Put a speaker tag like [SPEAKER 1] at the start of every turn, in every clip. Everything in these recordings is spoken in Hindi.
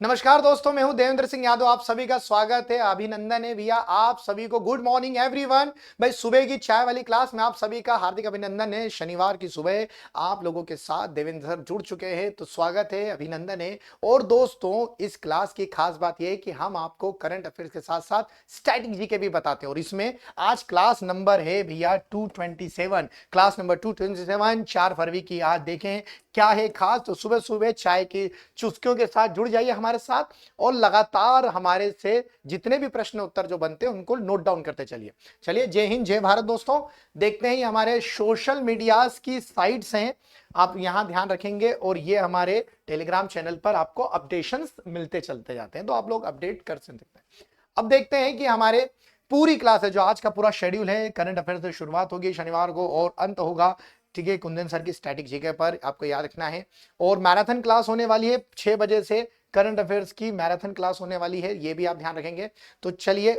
[SPEAKER 1] नमस्कार दोस्तों, मैं हूं देवेंद्र सिंह यादव। आप सभी का स्वागत है, अभिनंदन है भैया आप सभी को। Good morning everyone. भाई सुबह की चाय वाली क्लास में आप सभी का हार्दिक अभिनंदन है। शनिवार की सुबह आप लोगों के साथ देवेंद्र सर जुड़ चुके हैं, तो स्वागत है, अभिनंदन है। और दोस्तों, इस क्लास की खास बात यह है कि हम आपको करंट अफेयर्स के साथ साथ स्टैटिक जीके भी बताते हैं। और इसमें आज क्लास नंबर है भैया 227, क्लास नंबर 227, 4 फरवरी की। आज देखें क्या है खास, तो सुबह सुबह चाय की चुस्कियों के साथ जुड़ जाइए हमारे साथ और लगातार हमारे से जितने भी प्रश्न उत्तर जो बनते हैं उनको नोट डाउन करते चलिए। चलिए, जय हिंद जय भारत दोस्तों। देखते हैं हमारे सोशल मीडियाज की साइट्स हैं, आप यहां ध्यान रखेंगे। और ये हमारे टेलीग्राम चैनल पर आपको अपडेशंस मिलते चलते जाते हैं, तो आप लोग अपडेट कर सकते हैं। अब देखते हैं कि हमारे पूरी क्लास है, जो आज का पूरा शेड्यूल है, करंट अफेयर से शुरुआत होगी शनिवार को और अंत होगा, ठीक है, कुंदन सर की स्टैटिक जीके पर, आपको याद रखना है। और मैराथन क्लास होने वाली है 6 बजे से, करंट अफेयर्स की मैराथन क्लास होने वाली है, ये भी आप ध्यान रखेंगे। तो चलिए,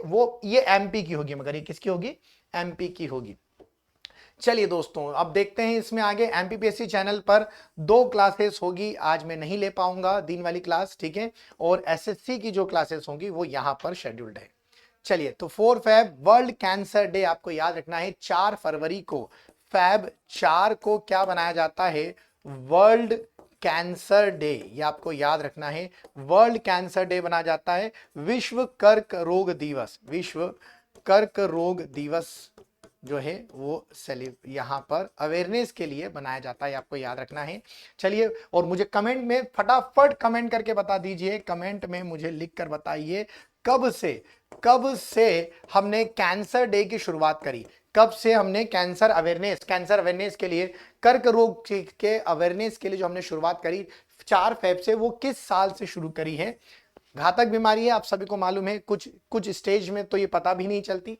[SPEAKER 1] ये एमपी की होगी, मगर ये किसकी होगी? एमपी की होगी। चलिए दोस्तों, अब देखते हैं इसमें आगे। एमपीपीएससी चैनल पर 2 क्लासेस होगी, आज मैं नहीं ले पाऊंगा दिन वाली क्लास, ठीक है। और एसएससी की जो क्लासेस होंगी वो यहां पर शेड्यूल्ड है। चलिए, तो 4 फैब वर्ल्ड कैंसर डे आपको याद रखना है, 4 फरवरी को। फैब 4 को क्या बनाया जाता है? वर्ल्ड कैंसर डे, ये आपको याद रखना है। वर्ल्ड कैंसर डे बनाया जाता है। विश्व कर्क रोग दिवस, विश्व कर्क रोग दिवस जो है वो यहां पर अवेयरनेस के लिए बनाया जाता है, आपको याद रखना है। चलिए, और मुझे कमेंट में फटाफट कमेंट करके बता दीजिए, कमेंट में मुझे लिख कर बताइए कब से हमने कैंसर डे की शुरुआत करी, कब से हमने कैंसर अवेयरनेस के लिए, कर्क रोग के अवेयरनेस के लिए जो हमने शुरुआत करी 4 फेब से, वो किस साल से शुरू करी है। घातक बीमारी है, आप सभी को मालूम है, कुछ स्टेज में तो ये पता भी नहीं चलती।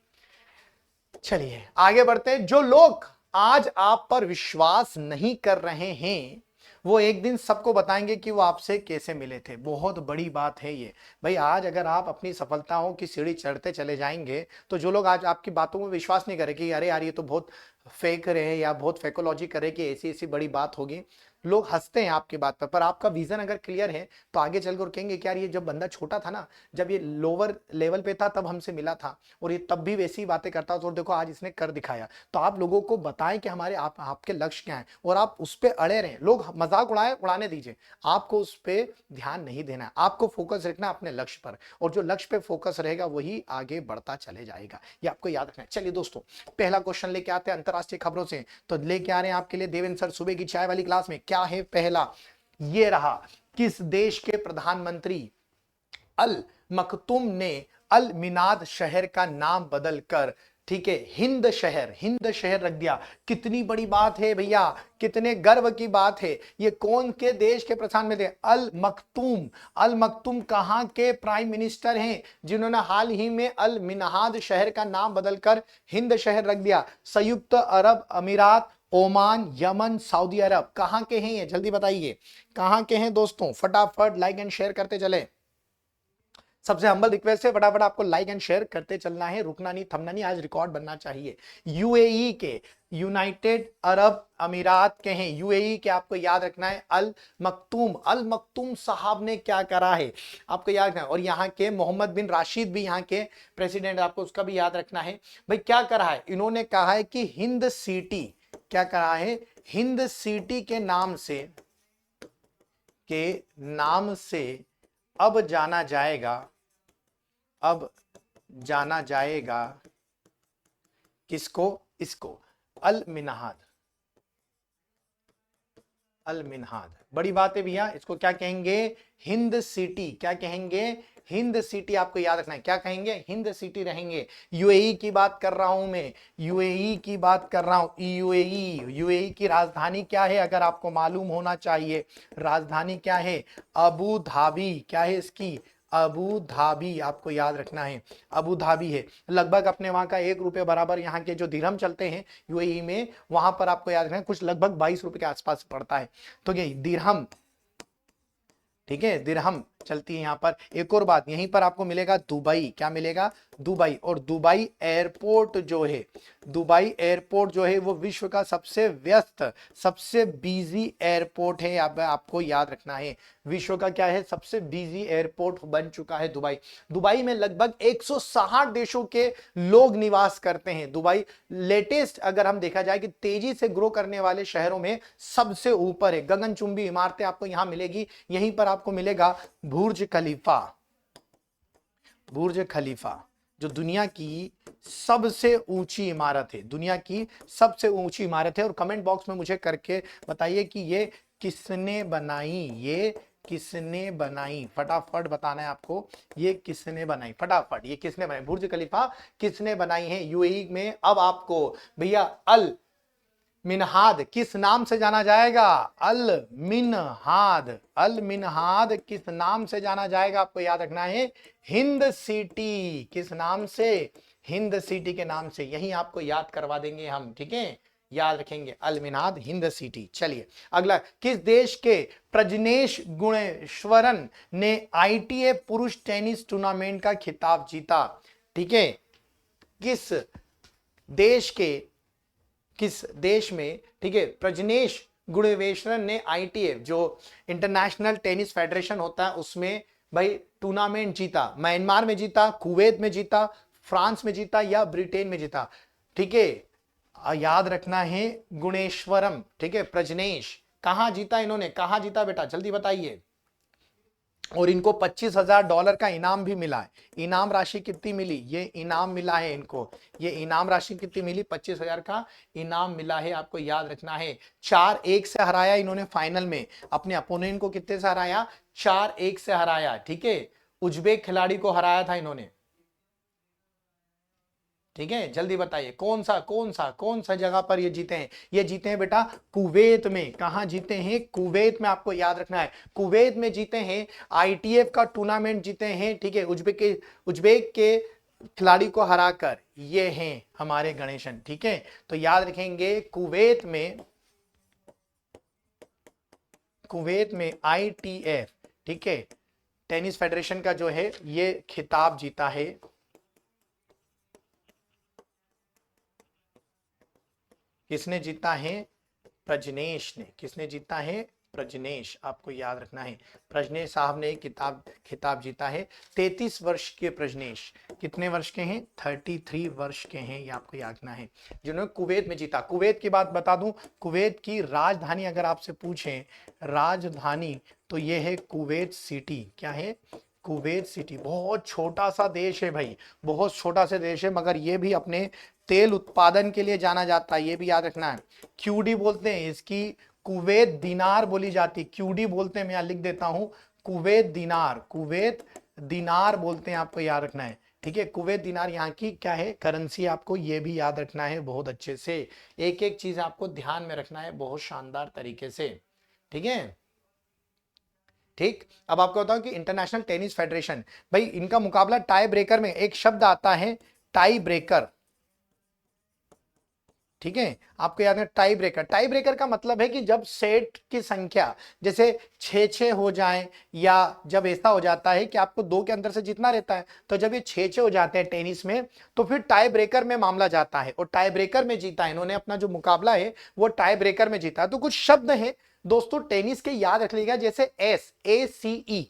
[SPEAKER 1] चलिए आगे बढ़ते हैं। जो लोग आज आप पर विश्वास नहीं कर रहे हैं, वो एक दिन सबको बताएंगे कि वो आपसे कैसे मिले थे। बहुत बड़ी बात है ये भाई। आज अगर आप अपनी सफलताओं की सीढ़ी चढ़ते चले जाएंगे, तो जो लोग आज आपकी बातों में विश्वास नहीं करें कि अरे यार ये तो बहुत फेक रहे हैं या बहुत फेकोलॉजी करे कि ऐसी ऐसी बड़ी बात होगी, लोग हंसते हैं आपकी बात पर आपका विजन अगर क्लियर है तो आगे चलकर कहेंगे कि यार ये जब बंदा छोटा था ना, जब ये लोअर लेवल पे था, तब हमसे मिला था और ये तब भी वैसी बातें करता था और देखो आज इसने कर दिखाया। तो आप लोगों को बताएं कि हमारे आपके लक्ष्य क्या है और आप उस पर अड़े रहें। लोग मजाक उड़ाने दीजिए, आपको उस पर ध्यान नहीं देना है, आपको फोकस रखना अपने लक्ष्य पर, और जो लक्ष्य पे फोकस रहेगा वही आगे बढ़ता चले जाएगा, ये आपको याद रखना है। चलिए दोस्तों, पहला क्वेश्चन लेके आते हैं अंतरराष्ट्रीय खबरों से। तो लेके आ रहे हैं आपके लिए देवेंद्र सर सुबह की चाय वाली क्लास में। क्या है पहला? ये रहा, किस देश के प्रधानमंत्री अल मखतूम ने अल मिनाद शहर का नाम बदलकर, ठीक है, हिंद शहर रख दिया। कितनी बड़ी बात है भैया, कितने गर्व की बात है। ये कौन के देश के प्रधानमंत्री? अल मखतूम कहां के प्राइम मिनिस्टर हैं जिन्होंने हाल ही में अल मिनाद शहर का नाम बदलकर हिंद शहर रख दिया? संयुक्त अरब अमीरात, ओमान, यमन, सऊदी अरब। कहां के हैं ये? जल्दी बताइए कहां के हैं दोस्तों। फटाफट लाइक एंड शेयर करते चले। सबसे हम्बल रिक्वेस्ट है, फटाफट आपको लाइक एंड शेयर करते चलना है, रुकना नहीं, थमना नहीं, आज रिकॉर्ड बनना चाहिए। यूएई के, यूनाइटेड अरब अमीरात के हैं, यूएई के, आपको याद रखना है। अल मखतूम साहब ने क्या करा है आपको याद रखना है। और यहाँ के मोहम्मद बिन राशिद भी यहाँ के प्रेसिडेंट, आपको उसका भी याद रखना है। भाई क्या करा है इन्होंने? कहा है कि हिंद सिटी, क्या कहा है? हिंद सिटी के नाम से अब जाना जाएगा किसको? इसको, अल मिनाद। बड़ी बात है भैया, इसको क्या कहेंगे? हिंद सिटी। क्या कहेंगे? हिंद सिटी। आपको याद रखना है, क्या कहेंगे? हिंद सिटी रहेंगे। यूएई की बात कर रहा हूं मैं, यूएई की बात कर रहा हूं। यूएई की राजधानी क्या है अगर आपको मालूम होना चाहिए? राजधानी क्या है? Abu Dhabi. क्या है इसकी? Abu Dhabi. आपको याद रखना है, अबू धाबी है। लगभग अपने वहां का 1 रुपये बराबर यहाँ के जो दिरहम चलते हैं यूएई में, वहां पर आपको याद रखना है कुछ लगभग 22 रुपए के आसपास पड़ता है। तो ये दिरहम, ठीक है, दिरहम चलती है यहाँ पर। एक और बात, यहीं पर आपको मिलेगा दुबई, क्या मिलेगा, दुबई। और दुबई एयरपोर्ट जो है, दुबई एयरपोर्ट जो है वो विश्व का सबसे व्यस्त, सबसे बिजी एयरपोर्ट है। आपको याद रखना है, विश्व का क्या है, सबसे बिजी एयरपोर्ट बन चुका है दुबई। दुबई में लगभग 160 देशों के लोग निवास करते हैं। दुबई लेटेस्ट अगर हम देखा जाए कि तेजी से ग्रो करने वाले शहरों में सबसे ऊपर है। गगनचुंबी इमारतें आपको यहां मिलेगी। यहीं पर आपको मिलेगा बुर्ज खलीफा, बुर्ज खलीफा जो दुनिया की सबसे ऊंची इमारत है, दुनिया की सबसे ऊंची इमारत है। और कमेंट बॉक्स में मुझे करके बताइए कि ये किसने बनाई, ये किसने बनाई, फटाफट बताना है आपको, ये किसने बनाई, फटाफट ये किसने बनाई, बुर्ज खलीफा किसने बनाई है यूएई में। अब आपको भैया अल मिनहाद किस नाम से जाना जाएगा, अल मिनहाद, अल मिनहाद किस नाम से जाना जाएगा, आपको याद रखना है, हिंद सिटी, किस नाम से, हिंद सिटी के नाम से। यही आपको याद करवा देंगे हम, ठीक है, याद रखेंगे, अल मिनहाद हिंद सिटी। चलिए अगला, किस देश के प्रजनेश गुणेश्वरन ने आईटीए पुरुष टेनिस टूर्नामेंट का खिताब जीता, ठीक है, किस देश के, किस देश में, ठीक है, प्रजनेश गुणेश्वरन ने आईटीएफ जो इंटरनेशनल टेनिस फेडरेशन होता है उसमें भाई टूर्नामेंट जीता। म्यांमार में जीता, कुवैत में जीता, फ्रांस में जीता या ब्रिटेन में जीता, ठीक है, याद रखना है गुणेश्वरम, ठीक है, प्रजनेश। कहां जीता इन्होंने, कहां जीता बेटा, जल्दी बताइए। और इनको $25,000 का इनाम भी मिला है। इनाम राशि कितनी मिली, ये इनाम मिला है इनको, ये इनाम राशि कितनी मिली, 25,000 का इनाम मिला है, आपको याद रखना है। 4-1 से हराया इन्होंने फाइनल में अपने अपोनेंट को, कितने से हराया, 4-1 से हराया, ठीक है, उज्बेक खिलाड़ी को हराया था इन्होंने, ठीक है, जल्दी बताइए कौन सा जगह पर ये जीते हैं, ये जीते हैं बेटा कुवैत में। कहां जीते हैं, कुवैत में, आपको याद रखना है, कुवैत में जीते हैं, आईटीएफ का टूर्नामेंट जीते हैं, ठीक है, उज्बेक के खिलाड़ी को हराकर। ये हैं हमारे गणेशन, ठीक है, तो याद रखेंगे कुवैत में, कुवैत में आईटीएफ, ठीक है, टेनिस फेडरेशन का जो है ये खिताब जीता है। किसने जीता है, प्रजनेश ने, किसने जीता है, प्रजनेश, आपको याद रखना है, प्रजनेश साहब ने खिताब जीता है। 33 वर्ष के प्रजनेश, कितने वर्ष के हैं, 33 वर्ष के हैं, ये आपको याद रखना है, जिन्होंने कुवैत में जीता। कुवैत की बात बता दूं, कुवैत की राजधानी अगर आपसे पूछें, राजधानी, तो ये है कुवैत सिटी, क्या है, कुवैत सिटी। बहुत छोटा सा देश है भाई, बहुत छोटा सा देश है, मगर ये भी अपने तेल उत्पादन के लिए जाना जाता है, ये भी याद रखना है। क्यूडी बोलते हैं इसकी, कुवैत दिनार बोली जाती, क्यूडी बोलते हैं, मैं यहां लिख देता हूं, कुवैत दिनार, कुवैत दिनार बोलते हैं, आपको याद रखना है, ठीक है, कुवैत दिनार यहाँ की क्या है, करेंसी, आपको ये भी याद रखना है बहुत अच्छे से। एक एक चीज आपको ध्यान में रखना है बहुत शानदार तरीके से, ठीक है, ठीक। अब आपको बताऊं कि इंटरनेशनल टेनिस फेडरेशन, भाई इनका मुकाबला टाई ब्रेकर में, एक शब्द आता है टाई ब्रेकर, ठीक है, आपको याद है टाई ब्रेकर। टाई ब्रेकर का मतलब है कि जब सेट की संख्या जैसे 6-6 हो जाए, या जब ऐसा हो जाता है कि आपको 2 के अंदर से जीतना रहता है, तो जब ये 6-6 हो जाते हैं टेनिस में, तो फिर टाई ब्रेकर में मामला जाता है, और टाई ब्रेकर में जीता इन्होंने, अपना जो मुकाबला है वो टाई ब्रेकर में जीता। तो कुछ शब्द है दोस्तों टेनिस के, याद रख लीजिएगा, जैसे ACE,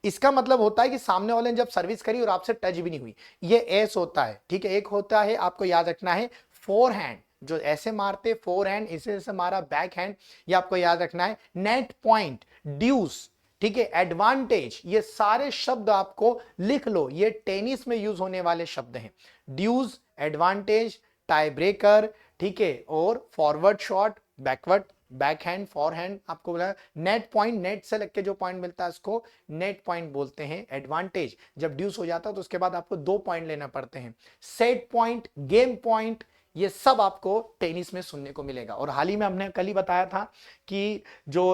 [SPEAKER 1] इसका मतलब होता है कि सामने वाले ने जब सर्विस करी और आपसे टच भी नहीं हुई, ये एस होता है, ठीक है। एक होता है, आपको याद रखना है, फोरहैंड, जो ऐसे मारते फोरहैंड, इसे ऐसे मारा बैक हैंड, ये आपको याद रखना है। नेट पॉइंट, ड्यूस, ठीक है, एडवांटेज, ये सारे शब्द आपको लिख लो, ये टेनिस में यूज होने वाले शब्द हैं। ड्यूज, एडवांटेज, टाई ब्रेकर, ठीक है, और फॉरवर्ड शॉट, बैकवर्ड, बैकहैंड, फॉरहैंड, आपको बोला। नेट पॉइंट, नेट से लेके जो पॉइंट मिलता है उसको नेट पॉइंट बोलते हैं। एडवांटेज, जब ड्यूस हो जाता है तो उसके बाद आपको 2 पॉइंट लेना पड़ते हैं। सेट पॉइंट, गेम पॉइंट, ये सब आपको टेनिस में सुनने को मिलेगा। और हाल ही में हमने कल ही बताया था कि जो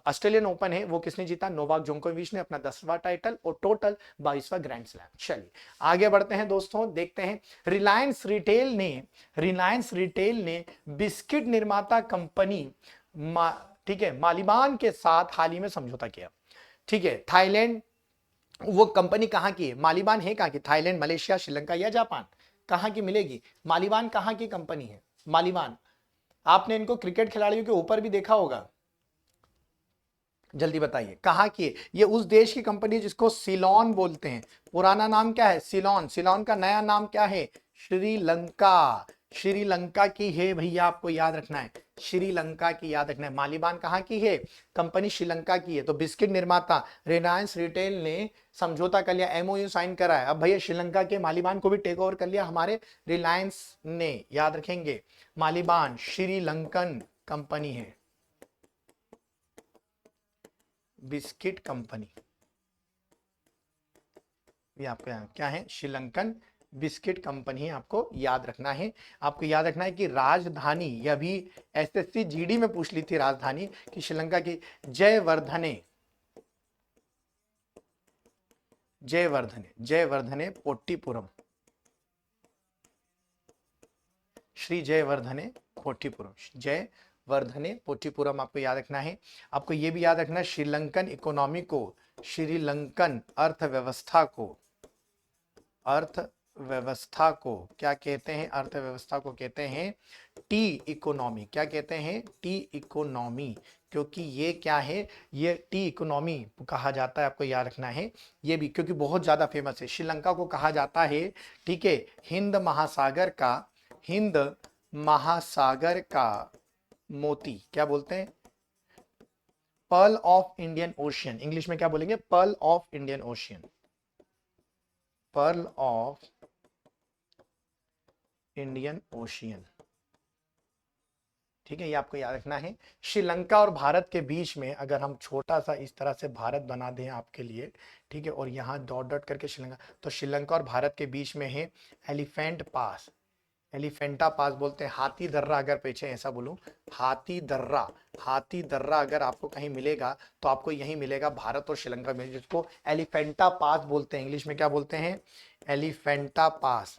[SPEAKER 1] ऑस्ट्रेलियन ओपन है वो किसने जीता, नोवाक जोकोविच ने, अपना 10वां टाइटल और टोटल 22वां ग्रैंड स्लैम। चलिए आगे बढ़ते हैं दोस्तों, देखते हैं रिलायंस रिटेल ने बिस्किट निर्माता कंपनी ठीक है मालिबान के साथ हाल ही में समझौता किया। ठीक है। थाईलैंड, वो कंपनी कहाँ की है? मालिबान है कहाँ की? थाईलैंड, मलेशिया, श्रीलंका या जापान? कहाँ की मिलेगी? मालिबान कहाँ की कंपनी है? मालिबान। आपने इनको क्रिकेट खिलाड़ियों के ऊपर भी देखा होगा। जल्दी बताइए कहाँ की है? ये उस देश की कंपनी जिसको सिलोन बोलते हैं। पुराना नाम क्या है? सिलोन। सिलोन का नया नाम क्या है? श्रीलंका। श्रीलंका की है भैया, आपको याद रखना है, श्रीलंका की याद रखना है। मालिबान कहाँ की है? कंपनी श्रीलंका की है। तो बिस्किट निर्माता रिलायंस रिटेल ने समझौता कर लिया, एमओयू साइन करा है। अब भैया श्रीलंका के मालिबान को भी टेक ओवर कर लिया हमारे रिलायंस ने, याद रखेंगे। मालिबान श्रीलंकन कंपनी है, बिस्किट कंपनी। ये आपके यहाँ क्या है? श्रीलंकन बिस्किट कंपनी, आपको याद रखना है। आपको याद रखना है कि राजधानी, यह भी एसएससी जीडी में पूछ ली थी राजधानी कि श्रीलंका की जयवर्धने, जयवर्धने, जयवर्धने पोट्टीपुरम, श्री जयवर्धने पोट्टीपुरम, जयवर्धने पोट्टीपुरम आपको याद रखना है। आपको यह भी याद रखना है श्रीलंकन इकोनॉमी को, श्रीलंकन अर्थव्यवस्था को, अर्थव्यवस्था को क्या कहते हैं? अर्थव्यवस्था को कहते हैं टी इकोनॉमी। क्या कहते हैं? T economy. क्योंकि ये क्या है? ये टी इकोनॉमी कहा जाता है, आपको याद रखना है ये भी, क्योंकि बहुत ज्यादा फेमस है। श्रीलंका को कहा जाता है, ठीक है, हिंद महासागर का, हिंद महासागर का मोती। क्या बोलते हैं? Pearl of Indian ocean. English में क्या बोलेंगे? Pearl of Indian ocean, pearl of Indian ocean. ठीक है, ये आपको याद रखना है। श्रीलंका और भारत के बीच में अगर हम छोटा सा इस तरह से भारत बना दें आपके लिए, ठीक है, और यहाँ डॉट डॉट करके श्रीलंका, तो श्रीलंका और भारत के बीच में है एलिफेंट पास, एलिफेंटा पास बोलते हैं। हाथी दर्रा, अगर पीछे ऐसा बोलूं, हाथी दर्रा, हाथी दर्रा अगर आपको कहीं मिलेगा तो आपको यही मिलेगा भारत और श्रीलंका में, जिसको एलिफेंटा पास बोलते हैं। इंग्लिश में क्या बोलते हैं? एलिफेंटा पास।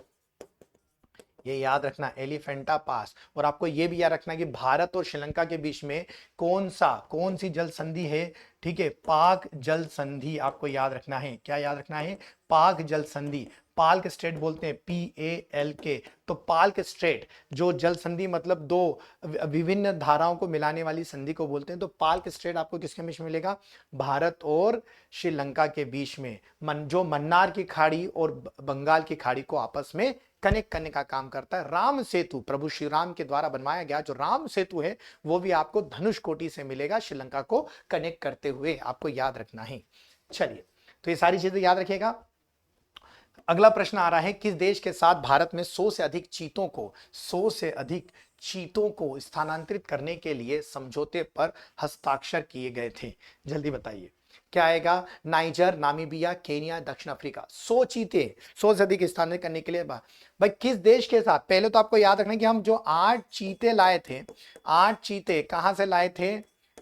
[SPEAKER 1] ये याद रखना, एलिफेंटा पास। और आपको ये भी याद रखना कि भारत और श्रीलंका के बीच में कौन सी जल संधि है? ठीक है, पाक जल संधि आपको याद रखना है। क्या याद रखना है? पाक जल संधि। पाल्क स्ट्रेट बोलते हैं, PALK। तो पाल्क स्ट्रेट जो जल संधि, मतलब दो विभिन्न धाराओं को मिलाने वाली संधि को बोलते हैं। तो पाल्क स्ट्रेट आपको किसके बीच में मिलेगा? भारत और श्रीलंका के बीच में। जो मन्नार की खाड़ी और बंगाल की खाड़ी को आपस में कनेक्ट करने का काम करता है। राम सेतु, प्रभु श्री राम के द्वारा बनवाया गया जो राम सेतु है, वो भी आपको धनुषकोटी से मिलेगा, श्रीलंका को कनेक्ट करते हुए, आपको याद रखना है। चलिए, तो ये सारी चीजें याद रखिएगा। अगला प्रश्न आ रहा है, किस देश के साथ भारत में 100 से अधिक चीतों को स्थानांतरित करने के लिए समझौते पर हस्ताक्षर किए गए थे? जल्दी बताइए क्या आएगा? नाइजर, नामीबिया, केनिया, दक्षिण अफ्रीका। 100 चीते, 100 से अधिक स्थानांतरित करने के लिए भाई किस देश के साथ? पहले तो आपको याद रखना कि हम जो 8 चीते लाए थे, 8 चीते कहां से लाए थे?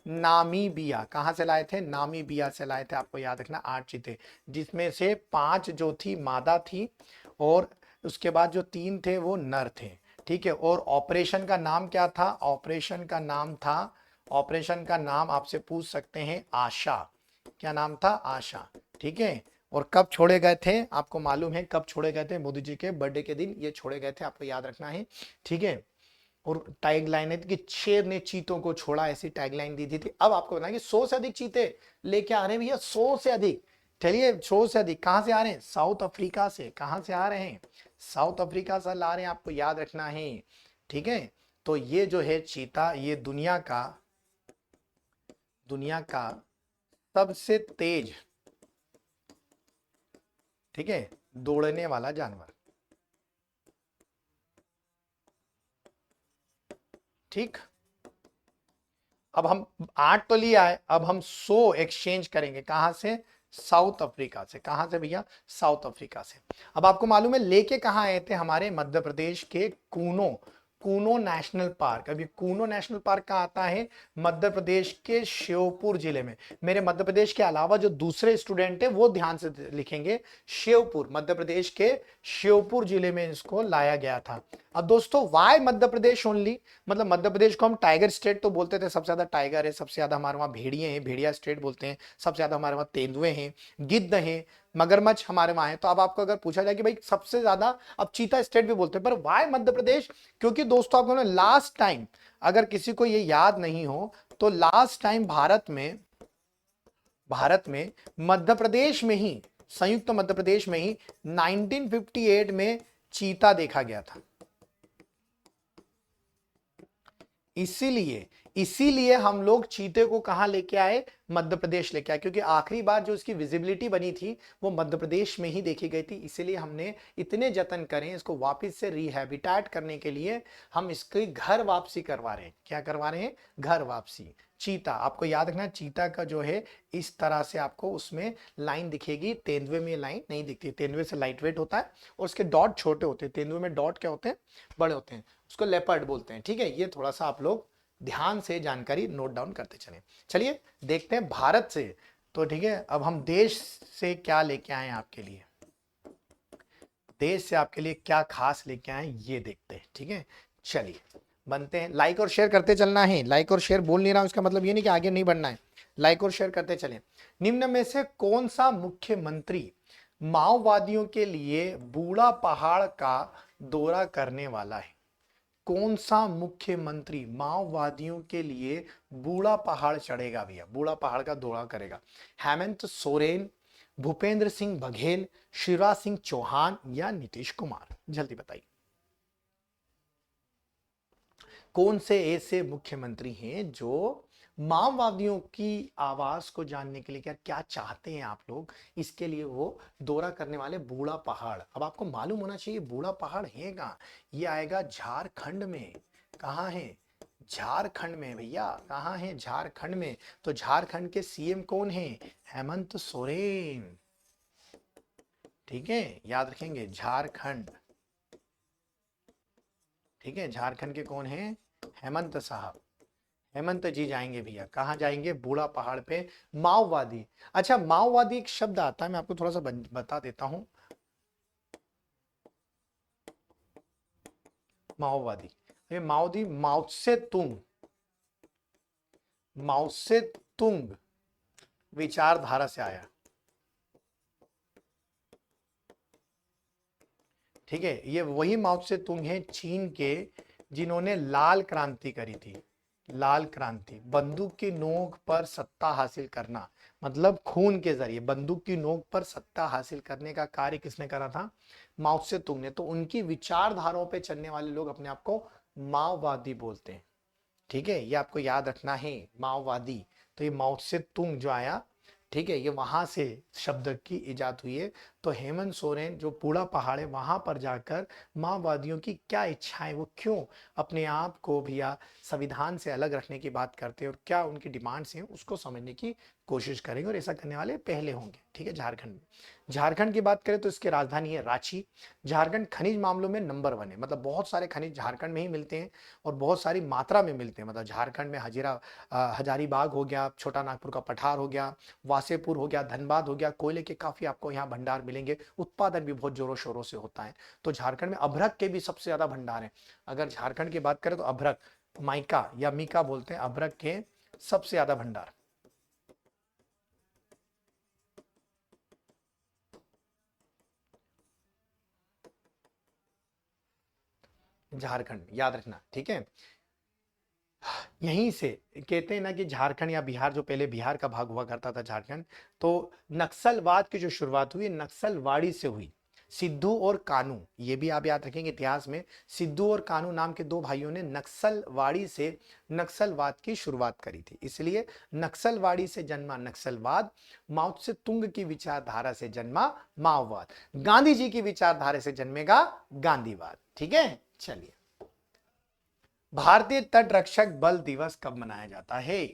[SPEAKER 1] नामीबिया। कहां से लाए थे? नामीबिया से लाए थे। आपको याद रखना 8 चीते, जिसमें से 5 जो थी मादा थी और उसके बाद जो 3 थे वो नर थे। ठीक है, और ऑपरेशन का नाम क्या था? ऑपरेशन का नाम आपसे पूछ सकते हैं, आशा। क्या नाम था? आशा। ठीक है, और कब छोड़े गए थे? आपको मालूम है कब छोड़े गए थे? मोदी जी के बर्थडे के दिन ये छोड़े गए थे, आपको याद रखना है। ठीक है, और टैगलाइन है कि शेर ने चीतों को छोड़ा, ऐसी टैगलाइन दी थी। अब आपको बताएं कि 100 से अधिक चीते लेके आ रहे हैं भैया, 100 से अधिक। चलिए, 100 से अधिक कहां से आ रहे हैं? साउथ अफ्रीका से। कहां से आ रहे हैं? साउथ अफ्रीका से ला रहे हैं, आपको याद रखना है। ठीक है, तो ये जो है चीता, ये दुनिया का सबसे तेज, ठीक है, दौड़ने वाला जानवर। ठीक, अब हम 8 तो लिया है, अब हम 100 एक्सचेंज करेंगे। कहां से? साउथ अफ्रीका से। कहां से भैया? साउथ अफ्रीका से। अब आपको मालूम है लेके कहां आए थे? हमारे मध्य प्रदेश के कूनो कूनो नेशनल पार्क। अब ये कूनो नेशनल पार्क कहाँ आता है? मध्य प्रदेश के श्योपुर जिले में। मेरे मध्य प्रदेश के अलावा जो दूसरे स्टूडेंट है वो ध्यान से लिखेंगे, श्योपुर, मध्य प्रदेश के श्योपुर जिले में इसको लाया गया था। अब दोस्तों वाई मध्य प्रदेश ओनली, मतलब मध्य प्रदेश को हम टाइगर स्टेट तो बोलते थे, सबसे ज्यादा टाइगर है, सबसे ज्यादा हमारे वहां भेड़िए हैं, भेड़िया स्टेट बोलते हैं, सबसे ज्यादा हमारे वहां तेंदुए हैं, गिद्ध हैं, मगरमच्छ हमारे वहां है। तो अब आपको अगर पूछा जाए कि भाई सबसे ज्यादा, अब चीता स्टेट भी बोलते हैं, पर वाई मध्य प्रदेश? क्योंकि दोस्तों आपको लास्ट टाइम, अगर किसी को ये याद नहीं हो तो लास्ट टाइम भारत में मध्य प्रदेश में ही, संयुक्त मध्य प्रदेश में ही 1958 में चीता देखा गया था। इसीलिए हम लोग चीते को कहां लेके आए? मध्य प्रदेश लेके आए, क्योंकि आखिरी बार जो इसकी विजिबिलिटी बनी थी वो मध्य प्रदेश में ही देखी गई थी। इसीलिए हमने इतने जतन करें इसको वापस से रिहैबिटेट करने के लिए, हम इसकी घर वापसी करवा रहे हैं। क्या करवा रहे हैं? घर वापसी। चीता, आपको याद रखना, चीता का जो है इस तरह से आपको उसमें लाइन दिखेगी, तेंदुए में लाइन नहीं दिखती। तेंदुए से लाइट वेट होता है और उसके डॉट छोटे होते हैं, तेंदुए में डॉट क्या होते हैं? बड़े होते हैं, उसको लेपर्ड बोलते हैं। ठीक है, ये थोड़ा सा आप लोग ध्यान से जानकारी नोट डाउन करते चलें। चलिए देखते हैं भारत से, तो ठीक है, अब हम देश से क्या लेके आए आपके लिए, देश से आपके लिए क्या खास लेके आए ये देखते हैं। ठीक है, चलिए बनते हैं। लाइक और शेयर करते चलना है, लाइक और शेयर बोल नहीं रहा हूं इसका मतलब ये नहीं कि आगे नहीं बढ़ना है, लाइक और शेयर करते चलें। निम्न में से कौन सा मुख्यमंत्री माओवादियों के लिए बूढ़ा पहाड़ का दौरा करने वाला है? कौन सा मुख्यमंत्री माओवादियों के लिए बूढ़ा पहाड़ चढ़ेगा भैया, बूढ़ा पहाड़ का दौरा करेगा? हेमंत सोरेन, भूपेंद्र सिंह बघेल, शिवराज सिंह चौहान या नीतीश कुमार? जल्दी बताइए कौन से ऐसे मुख्यमंत्री हैं जो माओवादियों की आवाज को जानने के लिए, क्या क्या चाहते हैं आप लोग, इसके लिए वो दौरा करने वाले बूढ़ा पहाड़। अब आपको मालूम होना चाहिए बूढ़ा पहाड़ है कहाँ? ये आएगा झारखंड में। कहाँ है? झारखंड में भैया। कहाँ है? झारखंड में। तो झारखंड के सीएम कौन है? हेमंत सोरेन। ठीक है, याद रखेंगे झारखंड। ठीक है, झारखंड के कौन है? हेमंत साहब। हेमंत जी जाएंगे भैया। कहां जाएंगे? बूढ़ा पहाड़ पे। माओवादी, अच्छा माओवादी एक शब्द आता है, मैं आपको थोड़ा सा बता देता हूं। माओवादी, ये माओवादी माओ से तुंग विचारधारा से आया। ठीक है, ये वही माओ से तुंग है चीन के, जिन्होंने लाल क्रांति करी थी। लाल क्रांति, बंदूक की नोक पर सत्ता हासिल करना, मतलब खून के जरिए बंदूक की नोक पर सत्ता हासिल करने का कार्य किसने करा था? माओ से तुंग ने। तो उनकी विचारधाराओं पे चलने वाले लोग अपने आप को माओवादी बोलते हैं। ठीक है, ये आपको याद रखना है, माओवादी। तो ये माओ से तुंग जो आया, ठीक है, ये वहां से शब्द की इजाद हुई है। तो हेमंत सोरेन जो बूढ़ा पहाड़ है वहां पर जाकर माओवादियों की क्या इच्छाएं, वो क्यों अपने आप को भैया संविधान से अलग रखने की बात करते हैं और क्या उनकी डिमांड्स हैं, उसको समझने की कोशिश करेंगे, और ऐसा करने वाले पहले होंगे। ठीक है, झारखंड में। झारखंड की बात करें तो इसकी राजधानी है रांची। झारखंड खनिज मामलों में नंबर 1 है, मतलब बहुत सारे खनिज झारखंड में ही मिलते हैं और बहुत सारी मात्रा में मिलते हैं। मतलब झारखंड में हजारीबाग हो गया, छोटा नागपुर का पठार हो गया, वासेपुर हो गया, धनबाद हो गया, कोयले के काफी आपको यहाँ भंडार मिलेंगे। उत्पादन भी बहुत जोरों शोरों से होता है। तो झारखंड में अभ्रक के भी सबसे ज्यादा भंडार है। अगर झारखंड की बात करें तो अभ्रक, माइका या मीका बोलते हैं, अभ्रक के सबसे ज्यादा भंडार। झारखंड याद रखना। ठीक है, यहीं से कहते हैं ना कि झारखंड या बिहार, जो पहले बिहार का भाग हुआ करता था झारखंड, तो नक्सलवाद की जो शुरुआत हुई नक्सलवाड़ी से हुई। सिद्धू और कानू, ये भी आप याद रखेंगे इतिहास में, सिद्धू और कानू नाम के दो भाइयों ने नक्सलवाड़ी से नक्सलवाद की शुरुआत करी थी। इसलिए नक्सलवाड़ी से जन्मा नक्सलवाद, माओ से तुंग की विचारधारा से जन्मा माओवाद, गांधी जी की विचारधारा से जन्मेगा गांधीवाद। ठीक है, चलिए भारतीय तट रक्षक बल दिवस कब मनाया जाता है?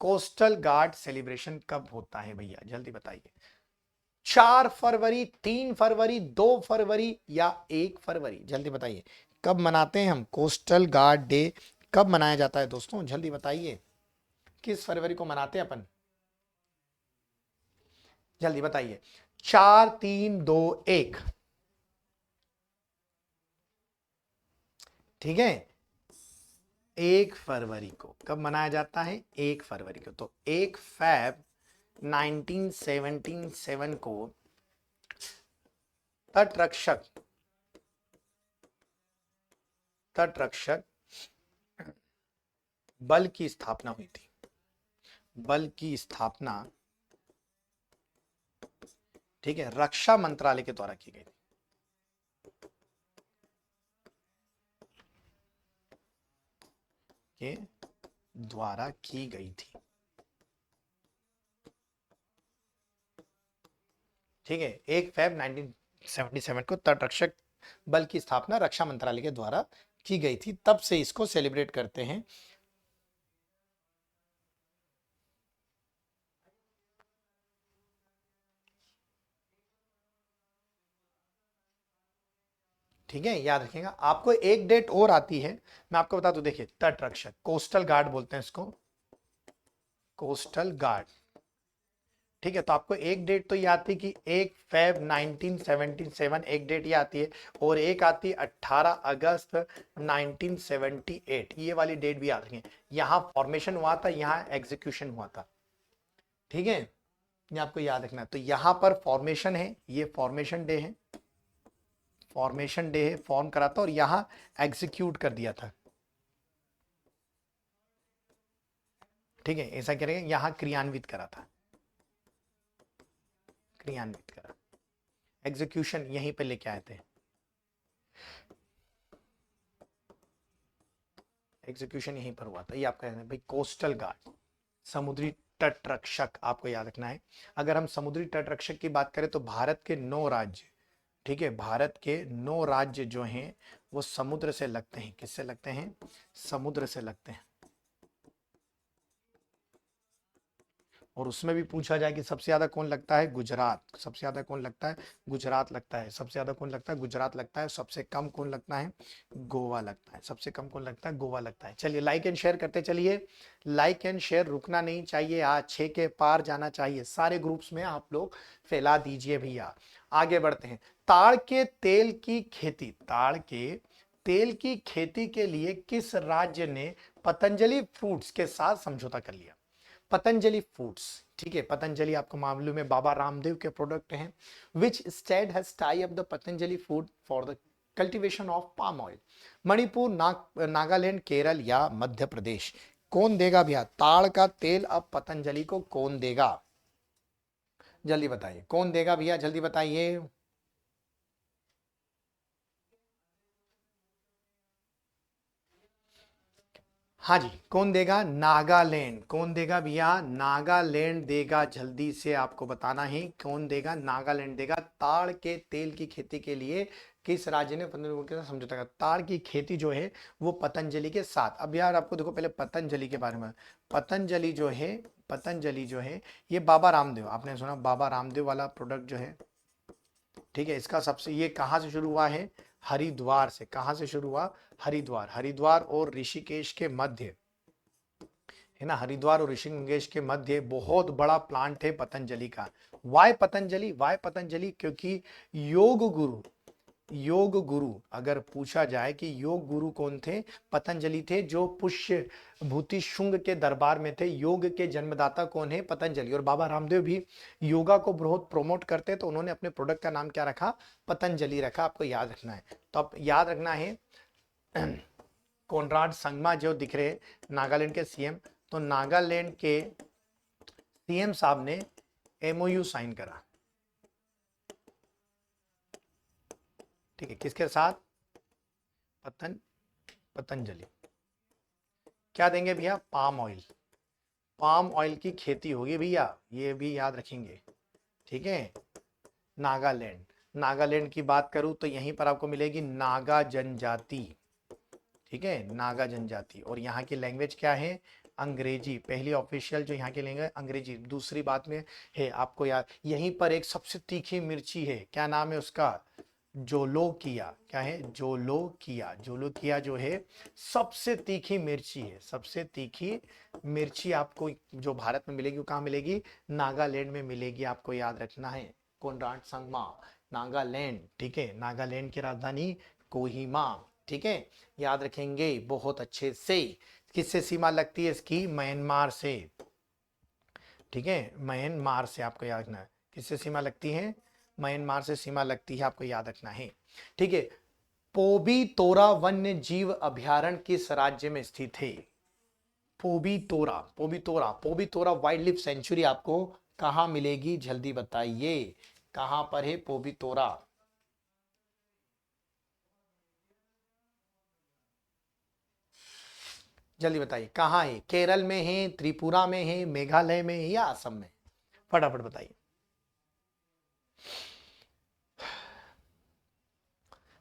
[SPEAKER 1] कोस्टल गार्ड सेलिब्रेशन कब होता है भैया, जल्दी बताइए। 4 फरवरी, 3 फरवरी, 2 फरवरी या 1 फरवरी? जल्दी बताइए कब मनाते हैं हम कोस्टल गार्ड डे? कब मनाया जाता है दोस्तों, जल्दी बताइए, किस फरवरी को मनाते हैं अपन, जल्दी बताइए। 4 3 2 1, ठीक है, 1 फरवरी को कब मनाया जाता है? 1 फरवरी को। तो 1 फैब 1977 को तटरक्षक बल की स्थापना हुई थी। बल की स्थापना, ठीक है, रक्षा मंत्रालय के द्वारा की गई थी। के द्वारा की गई थी, ठीक है। 1 फरवरी 1977 को तटरक्षक बल की स्थापना रक्षा मंत्रालय के द्वारा की गई थी, तब से इसको सेलिब्रेट करते हैं। ठीक है, याद रखिएगा। आपको एक डेट और आती है, मैं आपको बता दूं, देखिए, तटरक्षक, कोस्टल गार्ड बोलते हैं इसको, कोस्टल गार्ड, ठीक है। तो आपको एक डेट तो ये आती है कि 1 फरवरी 1977, एक डेट ये आती है, और एक आती है 18 अगस्त 1978, ये वाली डेट भी याद रखिए। यहाँ फॉर्मेशन हुआ था, यहाँ एग्जीक्यूशन हुआ था, ठीक है, ये आपको याद रखना है। तो यहाँ पर फॉर्मेशन है, ये फॉर्मेशन डे है, फॉर्मेशन डे है, फॉर्म करा था, और यहां एग्जीक्यूट कर दिया था, ठीक है। ऐसा करेंगे, यहां क्रियान्वित करा था, क्रियान्वित करा, एग्जीक्यूशन यहीं पे लेके आए थे, एग्जीक्यूशन यहीं पर हुआ था। ये आपका भाई कोस्टल गार्ड, समुद्री तट रक्षक, आपको याद रखना है। अगर हम समुद्री तट रक्षक की बात करें तो भारत के 9 राज्य, ठीक है, भारत के 9 राज्य जो हैं वो समुद्र से लगते हैं। किससे लगते हैं? समुद्र से लगते हैं। और उसमें भी पूछा जाए कि सबसे ज्यादा कौन लगता है? गुजरात। सबसे ज्यादा कौन लगता है? गुजरात लगता है। सबसे ज्यादा कौन लगता है? गुजरात लगता है। सबसे कम कौन लगता है? गोवा लगता है। सबसे कम कौन लगता है? गोवा लगता है। चलिए लाइक एंड शेयर करते चलिए, लाइक एंड शेयर रुकना नहीं चाहिए, आज 6 के पार जाना चाहिए, सारे ग्रुप्स में आप लोग फैला दीजिए भैया। आगे बढ़ते हैं। ताड़ के तेल की खेती, ताड़ के तेल की खेती के लिए किस राज्य ने पतंजलि फूड्स के साथ समझौता कर लिया? पतंजलि फूड्स, ठीक है, पतंजलि आपको मालूम है बाबा रामदेव के प्रोडक्ट हैं। Which state has tie up the Patanjali food for the cultivation of palm oil? Manipur, Nagaland, Kerala या मध्य प्रदेश? कौन देगा भैया ताड़ का तेल अब पतंजलि को? कौन देगा, जल्दी बताइए, कौन देगा भैया, जल्दी बताइए। हाँ जी, कौन देगा? नागालैंड। कौन देगा भैया? नागालैंड देगा। जल्दी से आपको बताना है कौन देगा? नागालैंड देगा। ताड़ के तेल की खेती के लिए किस राज्य ने पतंजलि के साथ समझौता किया? ताड़ की खेती जो है वो पतंजलि के साथ। अब यार आपको देखो पहले पतंजलि के बारे में, पतंजलि जो है, पतंजलि जो है ये बाबा रामदेव, आपने सुना बाबा रामदेव वाला प्रोडक्ट जो है, ठीक है, इसका सबसे, ये कहाँ से शुरू हुआ है? हरिद्वार से। कहाँ से शुरू हुआ? हरिद्वार। हरिद्वार और ऋषिकेश के मध्य, है ना, हरिद्वार और ऋषिकेश के मध्य बहुत बड़ा प्लांट है पतंजलि का। वाय पतंजलि? वाय पतंजलि क्योंकि योग गुरु, योग गुरु अगर पूछा जाए कि योग गुरु कौन थे? पतंजलि थे, जो पुष्य भूति शुंग के दरबार में थे। योग के जन्मदाता कौन है? पतंजलि। और बाबा रामदेव भी योगा को बहुत प्रोमोट करते, तो उन्होंने अपने प्रोडक्ट का नाम क्या रखा? पतंजलि रखा। आपको याद रखना है। तो अब याद रखना है कोनराड संगमा जो दिख रहे नागालैंड के सीएम, तो नागालैंड के सीएम साहब ने एमओयू साइन करा, ठीक है, किसके साथ? पतंजलि। क्या देंगे भैया? Palm oil. पाम ऑयल की खेती होगी भैया, ये भी याद रखेंगे, ठीक है। नागालैंड, नागालैंड की बात करूं तो यहीं पर आपको मिलेगी नागा जनजाति, ठीक है, नागा जनजाति। और यहाँ की लैंग्वेज क्या है? अंग्रेजी। पहली ऑफिशियल जो यहाँ की लैंग्वेज अंग्रेजी। दूसरी बात में है आपको याद, यहीं पर एक सबसे तीखी मिर्ची है, क्या नाम है उसका? जोलोकिया, क्या है? जोलोकिया। जोलोकिया जो है सबसे तीखी मिर्ची है। सबसे तीखी मिर्ची आपको जो भारत में मिलेगी वो कहाँ मिलेगी? नागालैंड में मिलेगी, आपको याद रखना है। कोनराड संगमा, नागालैंड, ठीक है। नागालैंड की राजधानी कोहिमा, ठीक है, याद रखेंगे बहुत अच्छे से। किससे सीमा लगती है इसकी? म्यांमार से, ठीक है, म्यांमार से आपको याद रखना है। किससे सीमा लगती है? म्यांमार से सीमा लगती है, आपको याद रखना है, ठीक है। पोबी तोरा वन्य जीव अभयारण्य किस राज्य में स्थित है? पोबी तोरा, पोबी तोरा, पोबी तोरा वाइल्ड लाइफ सेंचुरी आपको कहां मिलेगी? जल्दी बताइए, कहां पर है पोबी तोरा? जल्दी बताइए कहां है? केरल में है, त्रिपुरा में है, मेघालय में है, या असम में? फटाफट बताइए।